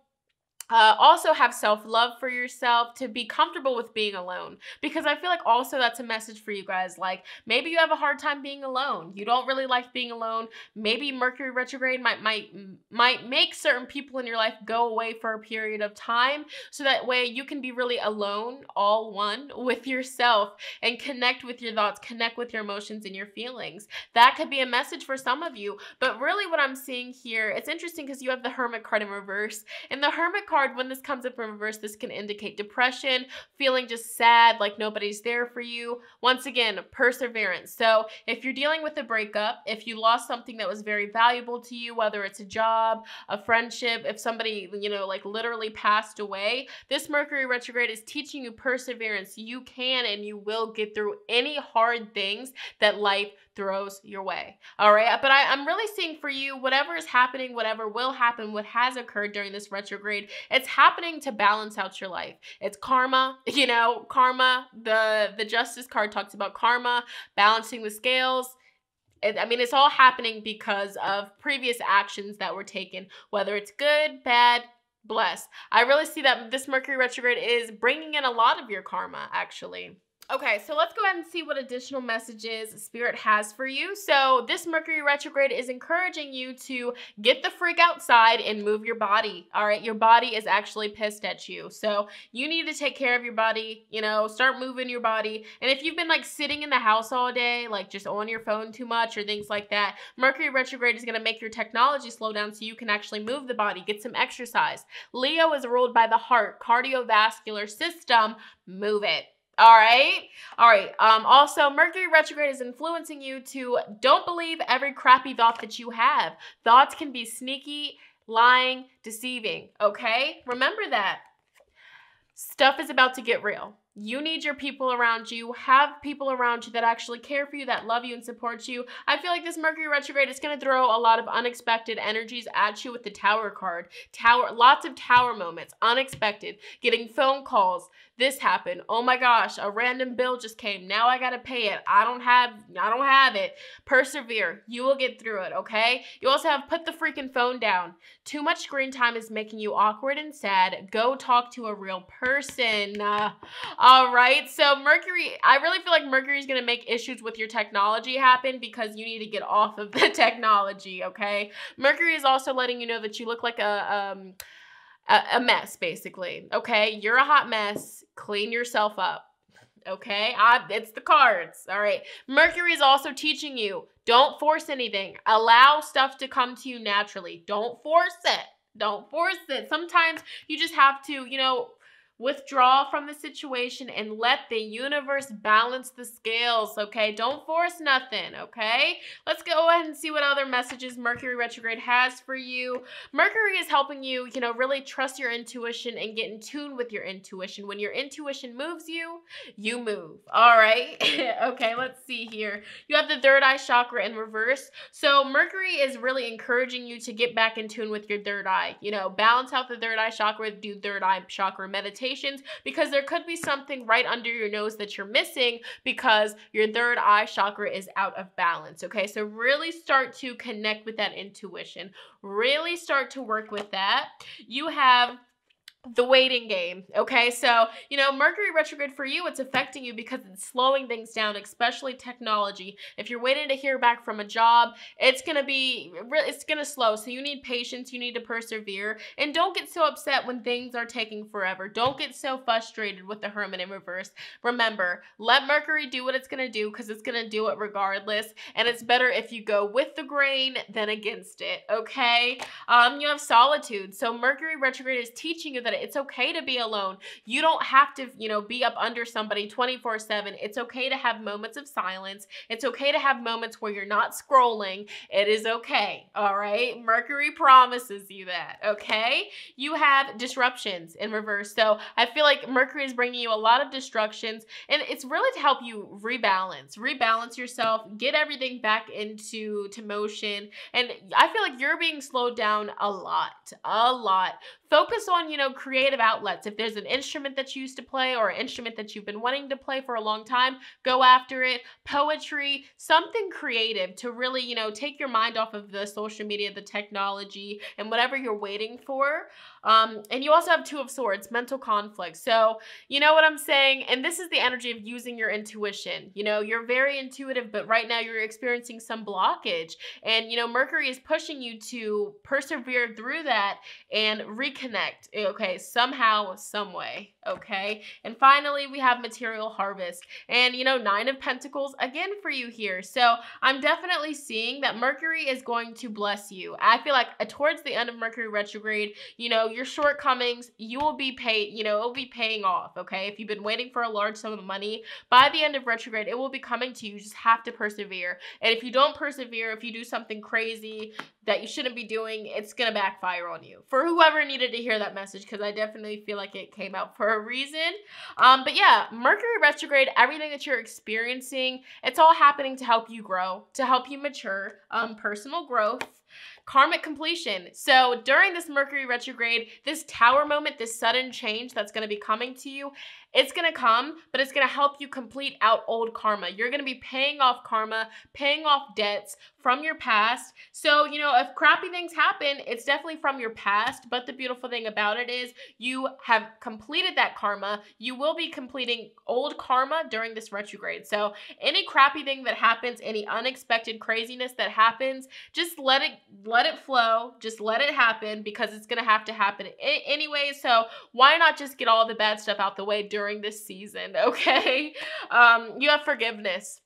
also have self-love for yourself, to be comfortable with being alone, because I feel like also that's a message for you guys. Like, maybe you have a hard time being alone. You don't really like being alone. Maybe Mercury retrograde might make certain people in your life go away for a period of time, so that way you can be really alone, all one with yourself, and connect with your thoughts, connect with your emotions and your feelings. That could be a message for some of you. But really what I'm seeing here, it's interesting because you have the Hermit card in reverse, and the Hermit card, when this comes up in reverse, this can indicate depression, feeling just sad, like nobody's there for you. Once again, perseverance. So if you're dealing with a breakup, if you lost something that was very valuable to you, whether it's a job, a friendship, if somebody, you know, like literally passed away, this Mercury retrograde is teaching you perseverance. You can and you will get through any hard things that life throws your way. All right. But I'm really seeing for you, whatever is happening, whatever will happen, what has occurred during this retrograde, it's happening to balance out your life. It's karma, you know, karma. The Justice card talks about karma, balancing the scales. I mean, it's all happening because of previous actions that were taken, whether it's good, bad, blessed. I really see that this Mercury retrograde is bringing in a lot of your karma, actually. Okay, so let's go ahead and see what additional messages Spirit has for you. So this Mercury retrograde is encouraging you to get the freak outside and move your body. All right, your body is actually pissed at you. So you need to take care of your body, you know, start moving your body. And if you've been like sitting in the house all day, like just on your phone too much or things like that, Mercury retrograde is going to make your technology slow down so you can actually move the body, get some exercise. Leo is ruled by the heart, cardiovascular system. Move it. All right. All right. Also, Mercury retrograde is influencing you to don't believe every crappy thought that you have. Thoughts can be sneaky, lying, deceiving. Okay. Remember that. Stuff is about to get real. You need your people around you. Have people around you that actually care for you, that love you and support you. I feel like this Mercury retrograde is going to throw a lot of unexpected energies at you with the Tower card. Lots of Tower moments, unexpected, getting phone calls. This happened. Oh my gosh, a random bill just came. Now I got to pay it. I don't have it. Persevere. You will get through it, okay? You also have put the freaking phone down. Too much screen time is making you awkward and sad. Go talk to a real person. All right, so Mercury, I really feel like Mercury is going to make issues with your technology happen because you need to get off of the technology, okay? Mercury is also letting you know that you look like a mess, basically, okay? You're a hot mess. Clean yourself up, okay? It's the cards, all right? Mercury is also teaching you, don't force anything. Allow stuff to come to you naturally. Don't force it. Don't force it. Sometimes you just have to, you know, Withdraw from the situation and let the universe balance the scales, okay? Don't force nothing, okay? Let's go ahead and see what other messages Mercury retrograde has for you. Mercury is helping you, you know, really trust your intuition and get in tune with your intuition. When your intuition moves you, you move, all right? Okay, let's see here. You have the third eye chakra in reverse. So Mercury is really encouraging you to get back in tune with your third eye. You know, balance out the third eye chakra, do third eye chakra meditation, because there could be something right under your nose that you're missing because your third eye chakra is out of balance, okay? So really start to connect with that intuition. Really start to work with that. You have the waiting game, okay? So, you know, Mercury retrograde for you, it's affecting you because it's slowing things down, especially technology. If you're waiting to hear back from a job, it's gonna slow. So you need patience, you need to persevere, and don't get so upset when things are taking forever. Don't get so frustrated with the Hermit in reverse. Remember, let Mercury do what it's gonna do because it's gonna do it regardless, and it's better if you go with the grain than against it, okay? You have solitude. So Mercury retrograde is teaching you that it's okay to be alone. You don't have to, you know, be up under somebody 24/7. It's okay to have moments of silence. It's okay to have moments where you're not scrolling. It is okay, all right? Mercury promises you that, okay? You have disruptions in reverse. So I feel like Mercury is bringing you a lot of destructions, and it's really to help you rebalance yourself, get everything back into motion. And I feel like you're being slowed down a lot. Focus on, you know, creative outlets. If there's an instrument that you used to play or an instrument that you've been wanting to play for a long time, go after it. Poetry, something creative to really, you know, take your mind off of the social media, the technology, and whatever you're waiting for. And you also have Two of Swords, mental conflict. So, you know what I'm saying? And this is the energy of using your intuition. You know, you're very intuitive, but right now you're experiencing some blockage. And, you know, Mercury is pushing you to persevere through that and reconnect, okay, somehow, some way, okay? And finally, we have material harvest. And, you know, Nine of Pentacles, again for you here. So I'm definitely seeing that Mercury is going to bless you. I feel like towards the end of Mercury retrograde, you know, your shortcomings, you will be it'll be paying off, okay? If you've been waiting for a large sum of money, by the end of retrograde, it will be coming to you. You just have to persevere. And if you don't persevere, if you do something crazy that you shouldn't be doing, it's gonna backfire on you. For whoever needed to hear that message, because I definitely feel like it came out for a reason. But yeah, Mercury retrograde, everything that you're experiencing, it's all happening to help you grow, to help you mature, personal growth. Karmic completion. So during this Mercury retrograde, this tower moment, this sudden change that's going to be coming to you, it's going to come, but it's going to help you complete out old karma. You're going to be paying off karma, paying off debts from your past. So, you know, if crappy things happen, it's definitely from your past. But the beautiful thing about it is you have completed that karma. You will be completing old karma during this retrograde. So any crappy thing that happens, any unexpected craziness that happens, just let it flow. Just let it happen, because it's going to have to happen anyway. So why not just get all the bad stuff out the way during this season, okay? You have forgiveness.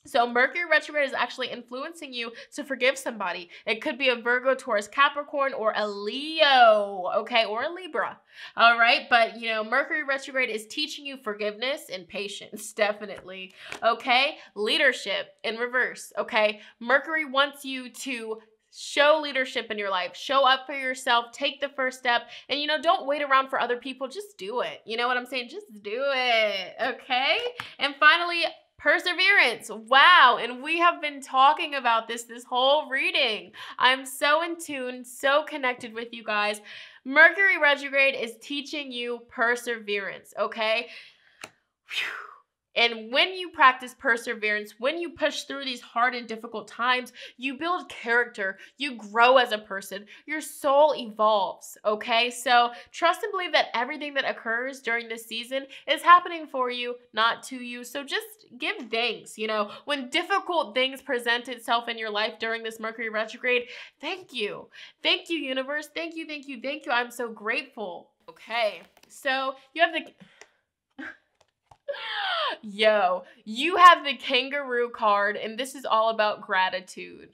So Mercury retrograde is actually influencing you to forgive somebody. It could be a Virgo, Taurus, Capricorn, or a Leo, okay, or a Libra, all right? But, you know, Mercury retrograde is teaching you forgiveness and patience, definitely, okay? Leadership in reverse, okay? Mercury wants you to show leadership in your life. Show up for yourself. Take the first step. And, you know, don't wait around for other people. Just do it. You know what I'm saying? Just do it, okay? And finally, perseverance. Wow. And we have been talking about this whole reading. I'm so in tune, so connected with you guys. Mercury retrograde is teaching you perseverance, okay? Whew. And when you practice perseverance, when you push through these hard and difficult times, you build character, you grow as a person, your soul evolves, okay? So trust and believe that everything that occurs during this season is happening for you, not to you. So just give thanks, you know, when difficult things present itself in your life during this Mercury retrograde, thank you. Thank you, universe. Thank you, thank you, thank you. I'm so grateful. Okay, so you have the... Yo, you have the kangaroo card, and this is all about gratitude.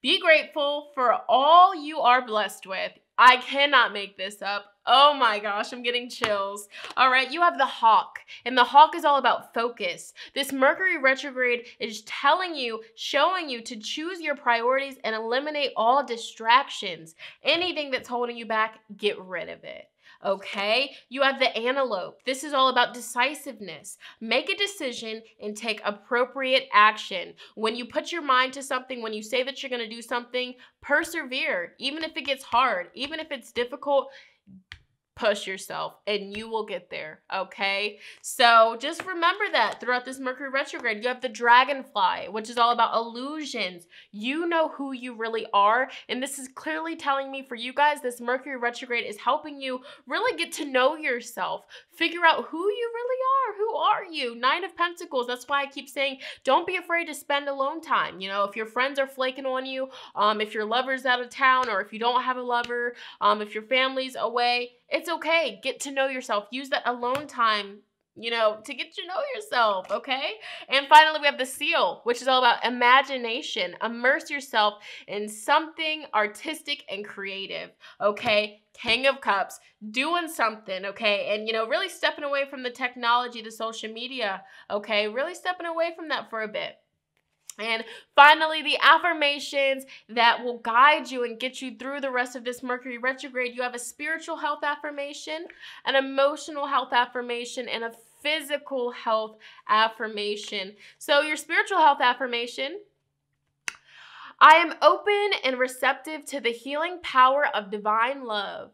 Be grateful for all you are blessed with, I cannot make this up. Oh my gosh, I'm getting chills. All right, you have the hawk, and the hawk is all about focus. This Mercury retrograde is telling you, showing you to choose your priorities and eliminate all distractions. Anything that's holding you back, get rid of it. Okay, you have the antelope. This is all about decisiveness. Make a decision and take appropriate action. When you put your mind to something, when you say that you're going to do something, persevere. Even if it gets hard, even if it's difficult, push yourself and you will get there, okay? So just remember that throughout this Mercury retrograde. You have the dragonfly, which is all about illusions. You know who you really are, and this is clearly telling me for you guys, this Mercury retrograde is helping you really get to know yourself, figure out who you really are. Who are you? Nine of Pentacles. That's why I keep saying don't be afraid to spend alone time. You know, if your friends are flaking on you, if your lover's out of town, or if you don't have a lover, if your family's away, it's okay. Get to know yourself. Use that alone time, you know, to get to know yourself, okay? And finally, we have the seal, which is all about imagination. Immerse yourself in something artistic and creative, okay? King of Cups, doing something, okay? And, you know, really stepping away from the technology, the social media, okay? Really stepping away from that for a bit. And finally, the affirmations that will guide you and get you through the rest of this Mercury retrograde. You have a spiritual health affirmation, an emotional health affirmation, and a physical health affirmation. So your spiritual health affirmation: I am open and receptive to the healing power of divine love.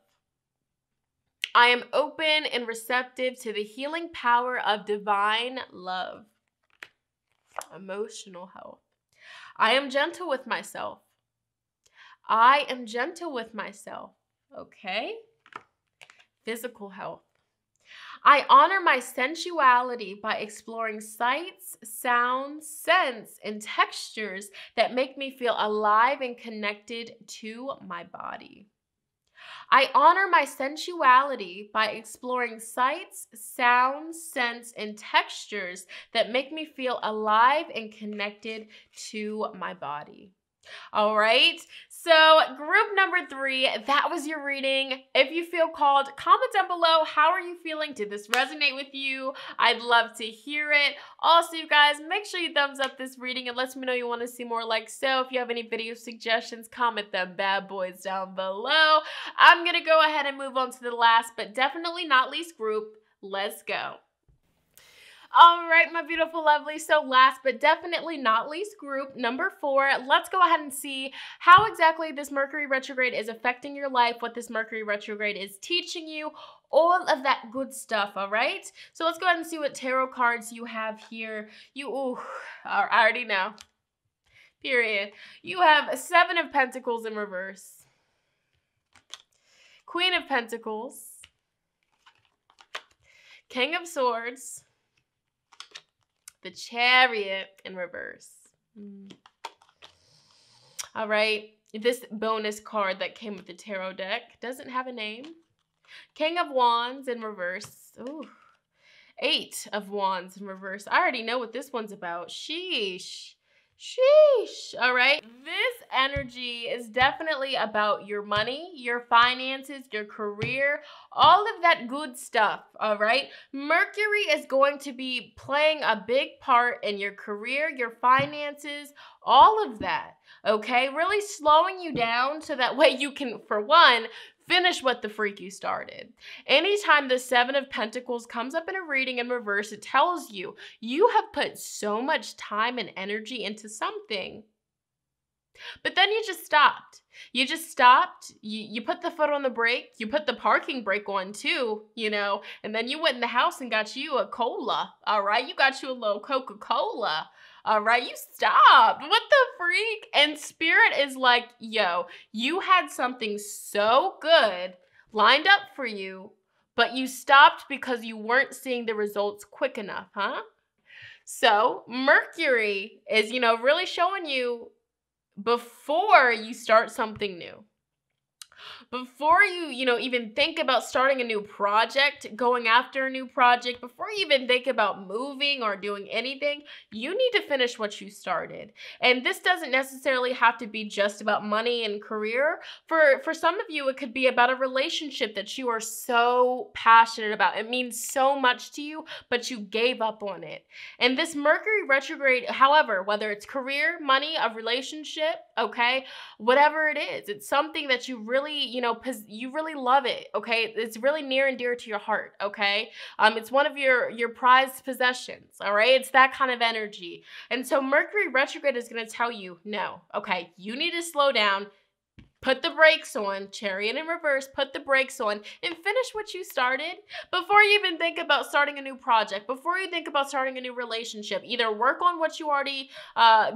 I am open and receptive to the healing power of divine love. Emotional health: I am gentle with myself. I am gentle with myself. Okay. Physical health: I honor my sensuality by exploring sights, sounds, scents, and textures that make me feel alive and connected to my body. I honor my sensuality by exploring sights, sounds, scents, and textures that make me feel alive and connected to my body. All right, so group number 3, that was your reading. If you feel called, comment down below. How are you feeling? Did this resonate with you? I'd love to hear it. Also, you guys, make sure you thumbs up this reading and let me know you want to see more like so. If you have any video suggestions, comment them bad boys down below. I'm going to go ahead and move on to the last but definitely not least group. Let's go. All right, my beautiful lovely. So last but definitely not least group number 4, let's go ahead and see how exactly this Mercury retrograde is affecting your life, what this Mercury retrograde is teaching you, all of that good stuff, all right? So let's go ahead and see what tarot cards you have here. I already know. Period. You have 7 of Pentacles in reverse. Queen of Pentacles. King of Swords. The Chariot in reverse. All right, this bonus card that came with the tarot deck doesn't have a name. King of Wands in reverse. Ooh, 8 of Wands in reverse. I already know what this one's about. Sheesh. Sheesh. All right. This energy is definitely about your money, your finances, your career, all of that good stuff. All right. Mercury is going to be playing a big part in your career, your finances, all of that. Okay. Really slowing you down so that way you can, for one, finish what the freak you started. Anytime the 7 of Pentacles comes up in a reading in reverse, it tells you you have put so much time and energy into something, but then you just stopped. You just stopped. You put the foot on the brake. You put the parking brake on too, you know, and then you went in the house and got you a cola. All right. You got you a little Coca-Cola. All right, you stopped. What the freak? And Spirit is like, yo, you had something so good lined up for you, but you stopped because you weren't seeing the results quick enough, huh? So Mercury is, you know, really showing you before you start something new. Before you even think about starting a new project, going after a new project, before you even think about moving or doing anything, you need to finish what you started. And this doesn't necessarily have to be just about money and career. For some of you, it could be about a relationship that you are so passionate about. It means so much to you, but you gave up on it. And this Mercury retrograde, however, whether it's career, money, a relationship, okay, whatever it is, it's something that you really, you really love it, okay? It's really near and dear to your heart, okay? It's one of your prized possessions, all right? It's that kind of energy. And so Mercury retrograde is going to tell you, no, okay, you need to slow down. Put the brakes on, Chariot in reverse, put the brakes on and finish what you started before you even think about starting a new project, before you think about starting a new relationship. Either work on what you already,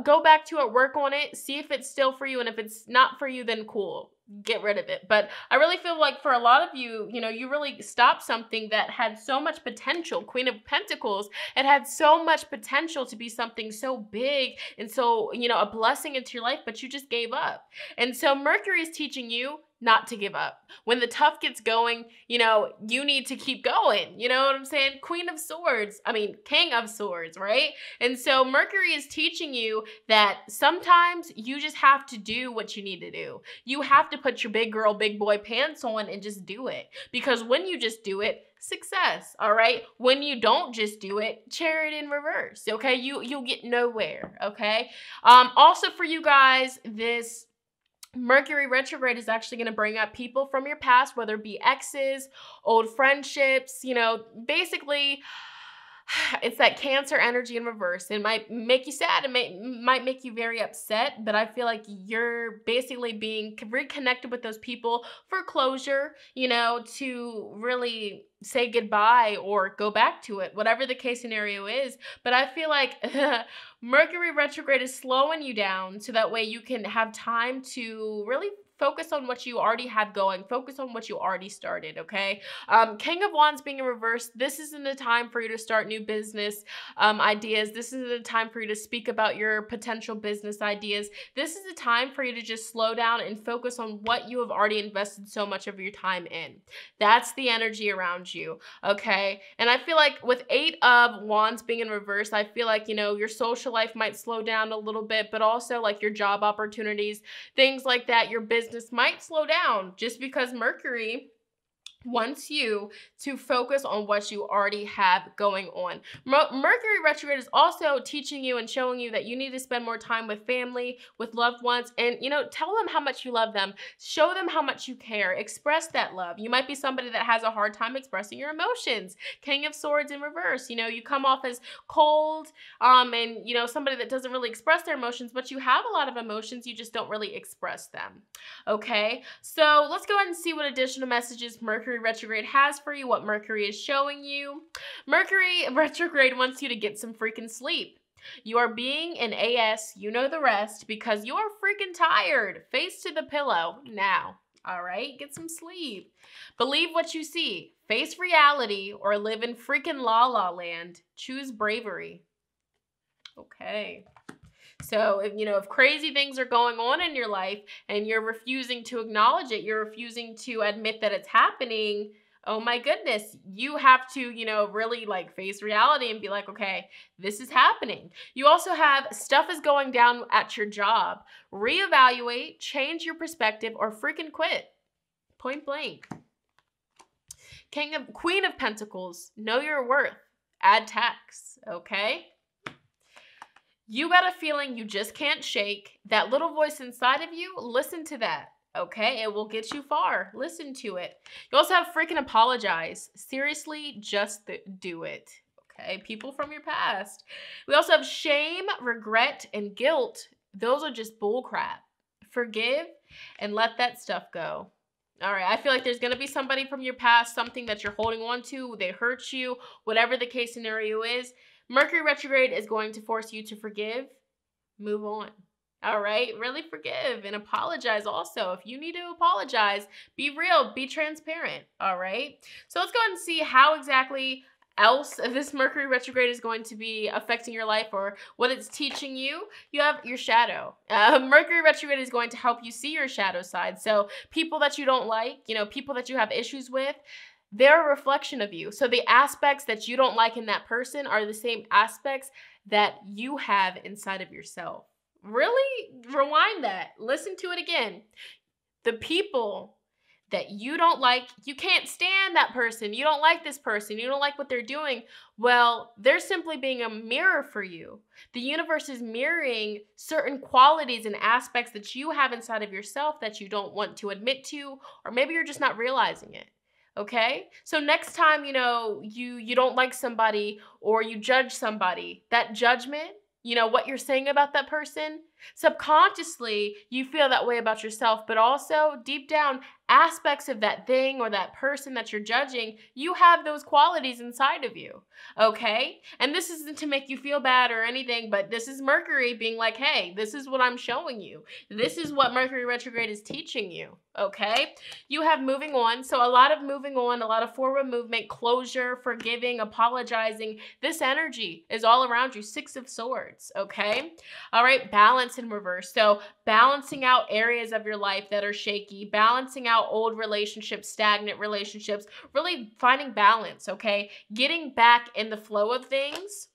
go back to it, work on it, see if it's still for you, and if it's not for you, then cool. Get rid of it. But I really feel like for a lot of you, you really stopped something that had so much potential. Queen of Pentacles, it had so much potential to be something so big and so, a blessing into your life, but you just gave up. And so Mercury is teaching you not to give up. When the tough gets going, you need to keep going. You know what I'm saying? King of Swords, right? And so Mercury is teaching you that sometimes you just have to do what you need to do. You have to put your big girl, big boy pants on and just do it. Because when you just do it, success, all right? When you don't just do it, Chariot in reverse, okay? You'll get nowhere, okay? Also for you guys, this Mercury retrograde is actually going to bring up people from your past, whether it be exes, old friendships, basically it's that Cancer energy in reverse. It might make you sad. It might make you very upset, but I feel like you're basically being reconnected with those people for closure, to really say goodbye or go back to it, whatever the case scenario is. But I feel like Mercury retrograde is slowing you down so that way you can have time to really focus on what you already have going. Focus on what you already started, okay? King of Wands being in reverse, this isn't the time for you to start new business ideas. This isn't the time for you to speak about your potential business ideas. This is the time for you to just slow down and focus on what you have already invested so much of your time in. That's the energy around you, okay? And I feel like with 8 of Wands being in reverse, I feel like, your social life might slow down a little bit, but also like your job opportunities, things like that, your business might slow down just because Mercury wants you to focus on what you already have going on. Mercury retrograde is also teaching you and showing you that you need to spend more time with family, with loved ones, and, tell them how much you love them. Show them how much you care. Express that love. You might be somebody that has a hard time expressing your emotions. King of Swords in reverse. You come off as cold, and, somebody that doesn't really express their emotions, but you have a lot of emotions. You just don't really express them. Okay? So let's go ahead and see what additional messages Mercury retrograde has for you, what Mercury is showing you. Mercury retrograde wants you to get some freaking sleep. You are being an AS, you know the rest, because you are freaking tired. Face to the pillow now. All right, get some sleep. Believe what you see. Face reality or live in freaking la la land. Choose bravery. Okay. So if crazy things are going on in your life and you're refusing to acknowledge it, you're refusing to admit that it's happening, oh my goodness, you have to, really face reality and be like, okay, this is happening. You also have stuff is going down at your job. Reevaluate, change your perspective, or freaking quit. Point blank. Queen of Pentacles, know your worth. Add tax, okay? You got a feeling you just can't shake. That little voice inside of you, listen to that, okay? It will get you far. Listen to it. You also have freaking apologize. Seriously, just do it, okay? People from your past. We also have shame, regret, and guilt. Those are just bull crap. Forgive and let that stuff go. All right, I feel like there's going to be somebody from your past, something that you're holding on to, they hurt you, whatever the case scenario is. Mercury retrograde is going to force you to forgive, move on. All right, really forgive and apologize also. If you need to apologize, be real, be transparent. All right, so let's go ahead and see how exactly else this Mercury retrograde is going to be affecting your life or what it's teaching you, you have your shadow. Mercury retrograde is going to help you see your shadow side. So people that you don't like, people that you have issues with, they're a reflection of you. So the aspects that you don't like in that person are the same aspects that you have inside of yourself. Really? Rewind that. Listen to it again. The people that you don't like, you can't stand that person. You don't like this person. You don't like what they're doing. Well, they're simply being a mirror for you. The universe is mirroring certain qualities and aspects that you have inside of yourself that you don't want to admit to, or maybe you're just not realizing it. Okay? So next time, you don't like somebody or you judge somebody, that judgment, what you're saying about that person, subconsciously, you feel that way about yourself, but also deep down, aspects of that thing or that person that you're judging, you have those qualities inside of you, okay? And this isn't to make you feel bad or anything, but this is Mercury being like, hey, this is what I'm showing you. This is what Mercury retrograde is teaching you, okay? You have moving on, so a lot of moving on, a lot of forward movement, closure, forgiving, apologizing. This energy is all around you, 6 of Swords, okay? All right, balance in reverse. So balancing out areas of your life that are shaky, balancing out old relationships, stagnant relationships, really finding balance, okay? Getting back in the flow of things.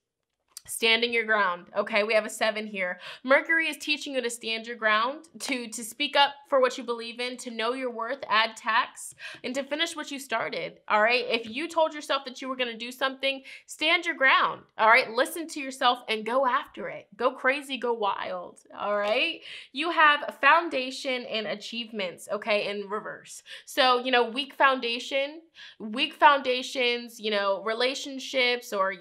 Standing your ground, okay? We have a 7 here. Mercury is teaching you to stand your ground, to speak up for what you believe in, to know your worth, add tax, and to finish what you started, all right? If you told yourself that you were going to do something, stand your ground, all right? Listen to yourself and go after it. Go crazy, go wild, all right? You have foundation and achievements, okay, in reverse. So, weak foundation, weak foundations, relationships or,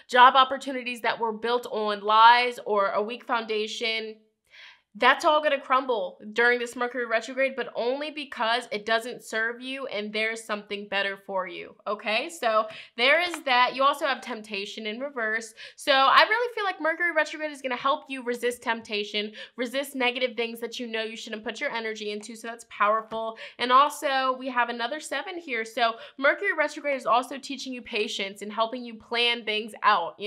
job opportunities that were built on lies or a weak foundation, that's all going to crumble during this Mercury retrograde, but only because it doesn't serve you and there's something better for you, okay? So there is that. You also have temptation in reverse. So I really feel like Mercury retrograde is going to help you resist temptation, resist negative things that you know you shouldn't put your energy into, so that's powerful. And also, we have another 7 here. So Mercury retrograde is also teaching you patience and helping you plan things out,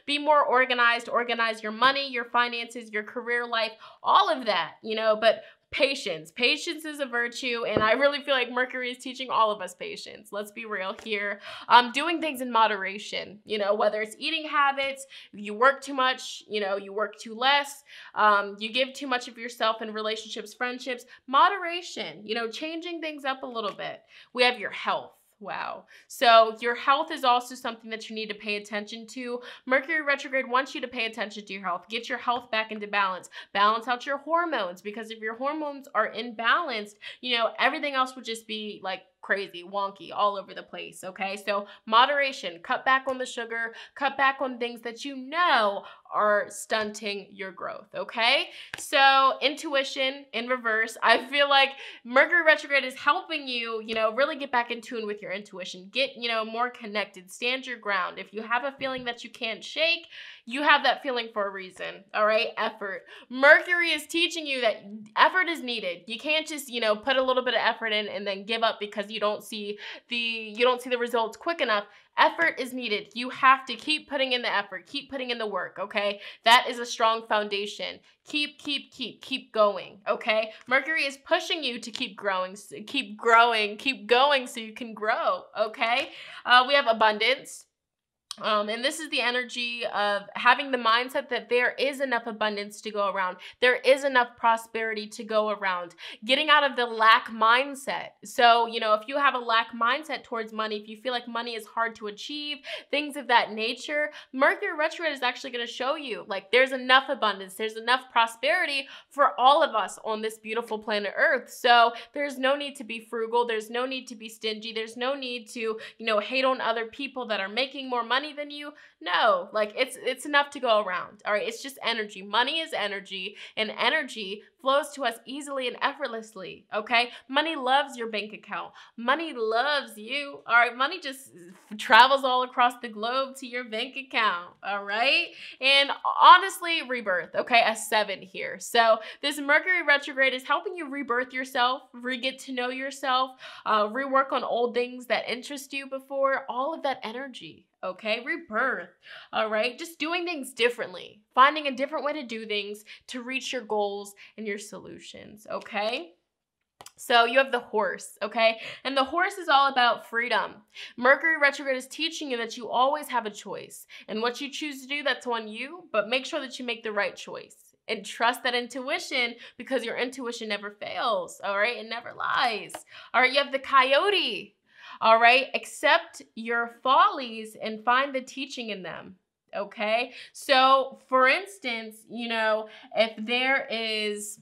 be more organized, organize your money, your finances, your career life, all of that, but patience. Patience is a virtue, and I really feel like Mercury is teaching all of us patience. Let's be real here. Doing things in moderation, whether it's eating habits, you work too much, you work too less, you give too much of yourself in relationships, friendships, moderation, changing things up a little bit. We have your health. Wow. So your health is also something that you need to pay attention to. Mercury retrograde wants you to pay attention to your health. Get your health back into balance. Balance out your hormones, because if your hormones are imbalanced, everything else would just be like crazy, wonky, all over the place, okay? So moderation, cut back on the sugar, cut back on things that are stunting your growth, okay? So intuition in reverse, I feel like Mercury retrograde is helping you, really get back in tune with your intuition, get, more connected, stand your ground. If you have a feeling that you can't shake, you have that feeling for a reason, all right? Effort. Mercury is teaching you that effort is needed. You can't just, put a little bit of effort in and then give up because you don't see the results quick enough. Effort is needed. You have to keep putting in the effort, keep putting in the work, okay? That is a strong foundation. Keep going, okay? Mercury is pushing you to keep growing, keep going so you can grow, okay? We have abundance. And this is the energy of having the mindset that there is enough abundance to go around. There is enough prosperity to go around. Getting out of the lack mindset. So, if you have a lack mindset towards money, if you feel like money is hard to achieve, things of that nature, Mercury retrograde is actually going to show you like there's enough abundance, there's enough prosperity for all of us on this beautiful planet Earth. So there's no need to be frugal. There's no need to be stingy. There's no need to, hate on other people that are making more money than you. No, like it's enough to go around. All right, it's just energy. Money is energy, and energy flows to us easily and effortlessly, okay? Money loves your bank account. Money loves you, all right? Money just travels all across the globe to your bank account, all right? And honestly, rebirth, okay? A 7 here. So this Mercury retrograde is helping you rebirth yourself, get to know yourself, rework on old things that interest you before, all of that energy. okay? Rebirth, all right? Just doing things differently, finding a different way to do things to reach your goals and your solutions, okay? So you have the horse, okay? And the horse is all about freedom. Mercury retrograde is teaching you that you always have a choice. And what you choose to do, that's on you, but make sure that you make the right choice. And trust that intuition, because your intuition never fails, all right? It never lies. All right, you have the coyote, all right? Accept your follies and find the teaching in them, okay? So, for instance, you know, if there is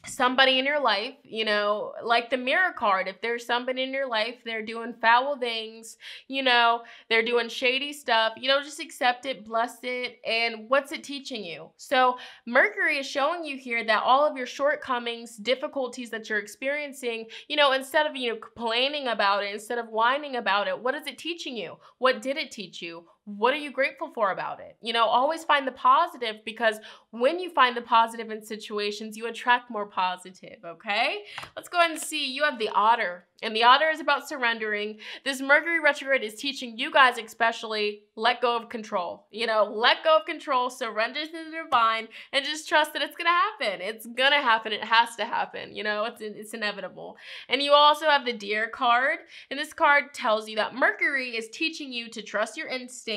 somebody in your life, you know, like the mirror card, if there's somebody in your life, they're doing foul things, you know, they're doing shady stuff, you know, just accept it, bless it, and what's it teaching you? So Mercury is showing you here that all of your shortcomings, difficulties that you're experiencing, you know, instead of, you know, complaining about it, instead of whining about it, what is it teaching you? What did it teach you? What are you grateful for about it? You know, always find the positive, because when you find the positive in situations, you attract more positive, okay? Let's go ahead and see. You have the otter, and the otter is about surrendering. This Mercury retrograde is teaching you guys especially, let go of control. You know, let go of control, surrender to the divine, and just trust that it's going to happen. It's going to happen. It has to happen. You know, it's inevitable. And you also have the deer card, and this card tells you that Mercury is teaching you to trust your instincts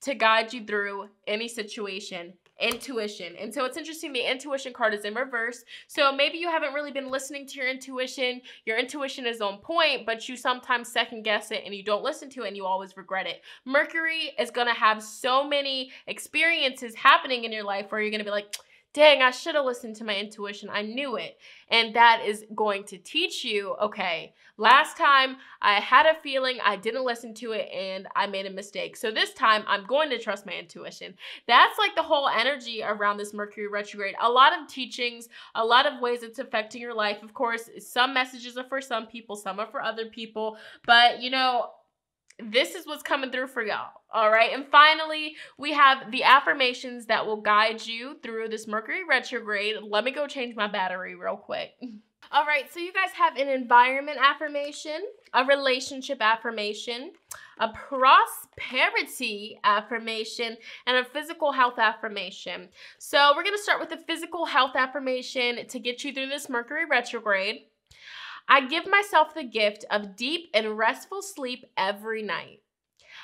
to guide you through any situation. Intuition. And so it's interesting, the intuition card is in reverse. So maybe you haven't really been listening to your intuition. Your intuition is on point, but you sometimes second guess it and you don't listen to it and you always regret it. Mercury is going to have so many experiences happening in your life where you're going to be like, dang, I should have listened to my intuition. I knew it. And that is going to teach you, okay, last time I had a feeling, I didn't listen to it, and I made a mistake. So this time I'm going to trust my intuition. That's like the whole energy around this Mercury retrograde. A lot of teachings, a lot of ways it's affecting your life. Of course, some messages are for some people, some are for other people. But, you know, this is what's coming through for y'all, all right? And finally, we have the affirmations that will guide you through this Mercury retrograde. Let me go change my battery real quick. All right, so you guys have an environment affirmation, a relationship affirmation, a prosperity affirmation, and a physical health affirmation. So we're going to start with the physical health affirmation to get you through this Mercury retrograde. I give myself the gift of deep and restful sleep every night.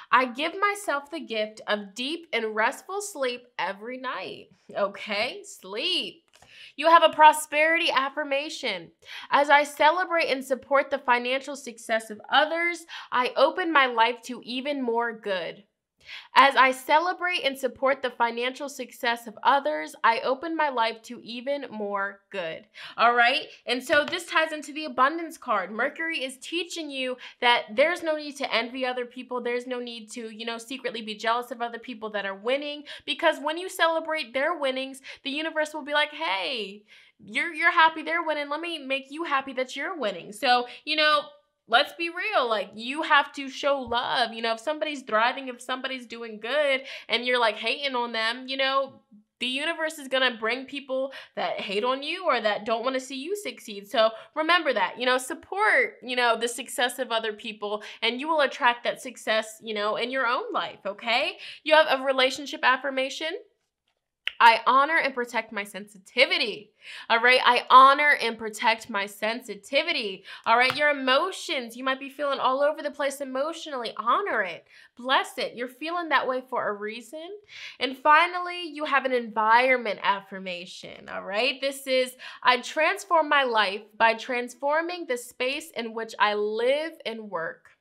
I give myself the gift of deep and restful sleep every night. Okay, sleep. You have a prosperity affirmation. As I celebrate and support the financial success of others, I open my life to even more good. As I celebrate and support the financial success of others, I open my life to even more good. All right? And so this ties into the abundance card. Mercury is teaching you that there's no need to envy other people. There's no need to, you know, secretly be jealous of other people that are winning, because when you celebrate their winnings, the universe will be like, hey, you're happy they're winning. Let me make you happy that you're winning. So, you know, let's be real, like, you have to show love. You know, if somebody's thriving, if somebody's doing good, and you're like hating on them, you know, the universe is going to bring people that hate on you or that don't want to see you succeed. So remember that, you know, support, you know, the success of other people, and you will attract that success, you know, in your own life, okay? You have a relationship affirmation. I honor and protect my sensitivity. All right. I honor and protect my sensitivity. All right. Your emotions. You might be feeling all over the place emotionally. Honor it. Bless it. You're feeling that way for a reason. And finally, you have an environment affirmation. All right. This is, I transform my life by transforming the space in which I live and work.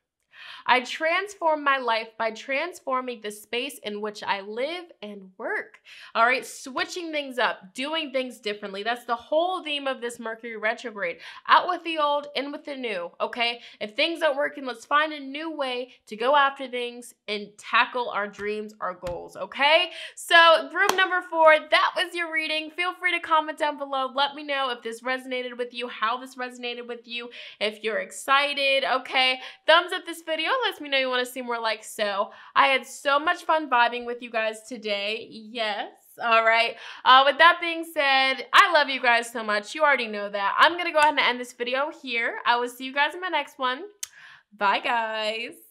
I transform my life by transforming the space in which I live and work. All right, switching things up, doing things differently. That's the whole theme of this Mercury retrograde. Out with the old, in with the new, okay? If things aren't working, let's find a new way to go after things and tackle our dreams, our goals, okay? So group number 4, that was your reading. Feel free to comment down below. Let me know if this resonated with you, how this resonated with you, if you're excited, okay? Thumbs up this video. Lets me know you want to see more like so. I had so much fun vibing with you guys today. Yes. All right. With that being said, I love you guys so much. You already know that. I'm going to go ahead and end this video here. I will see you guys in my next one. Bye, guys.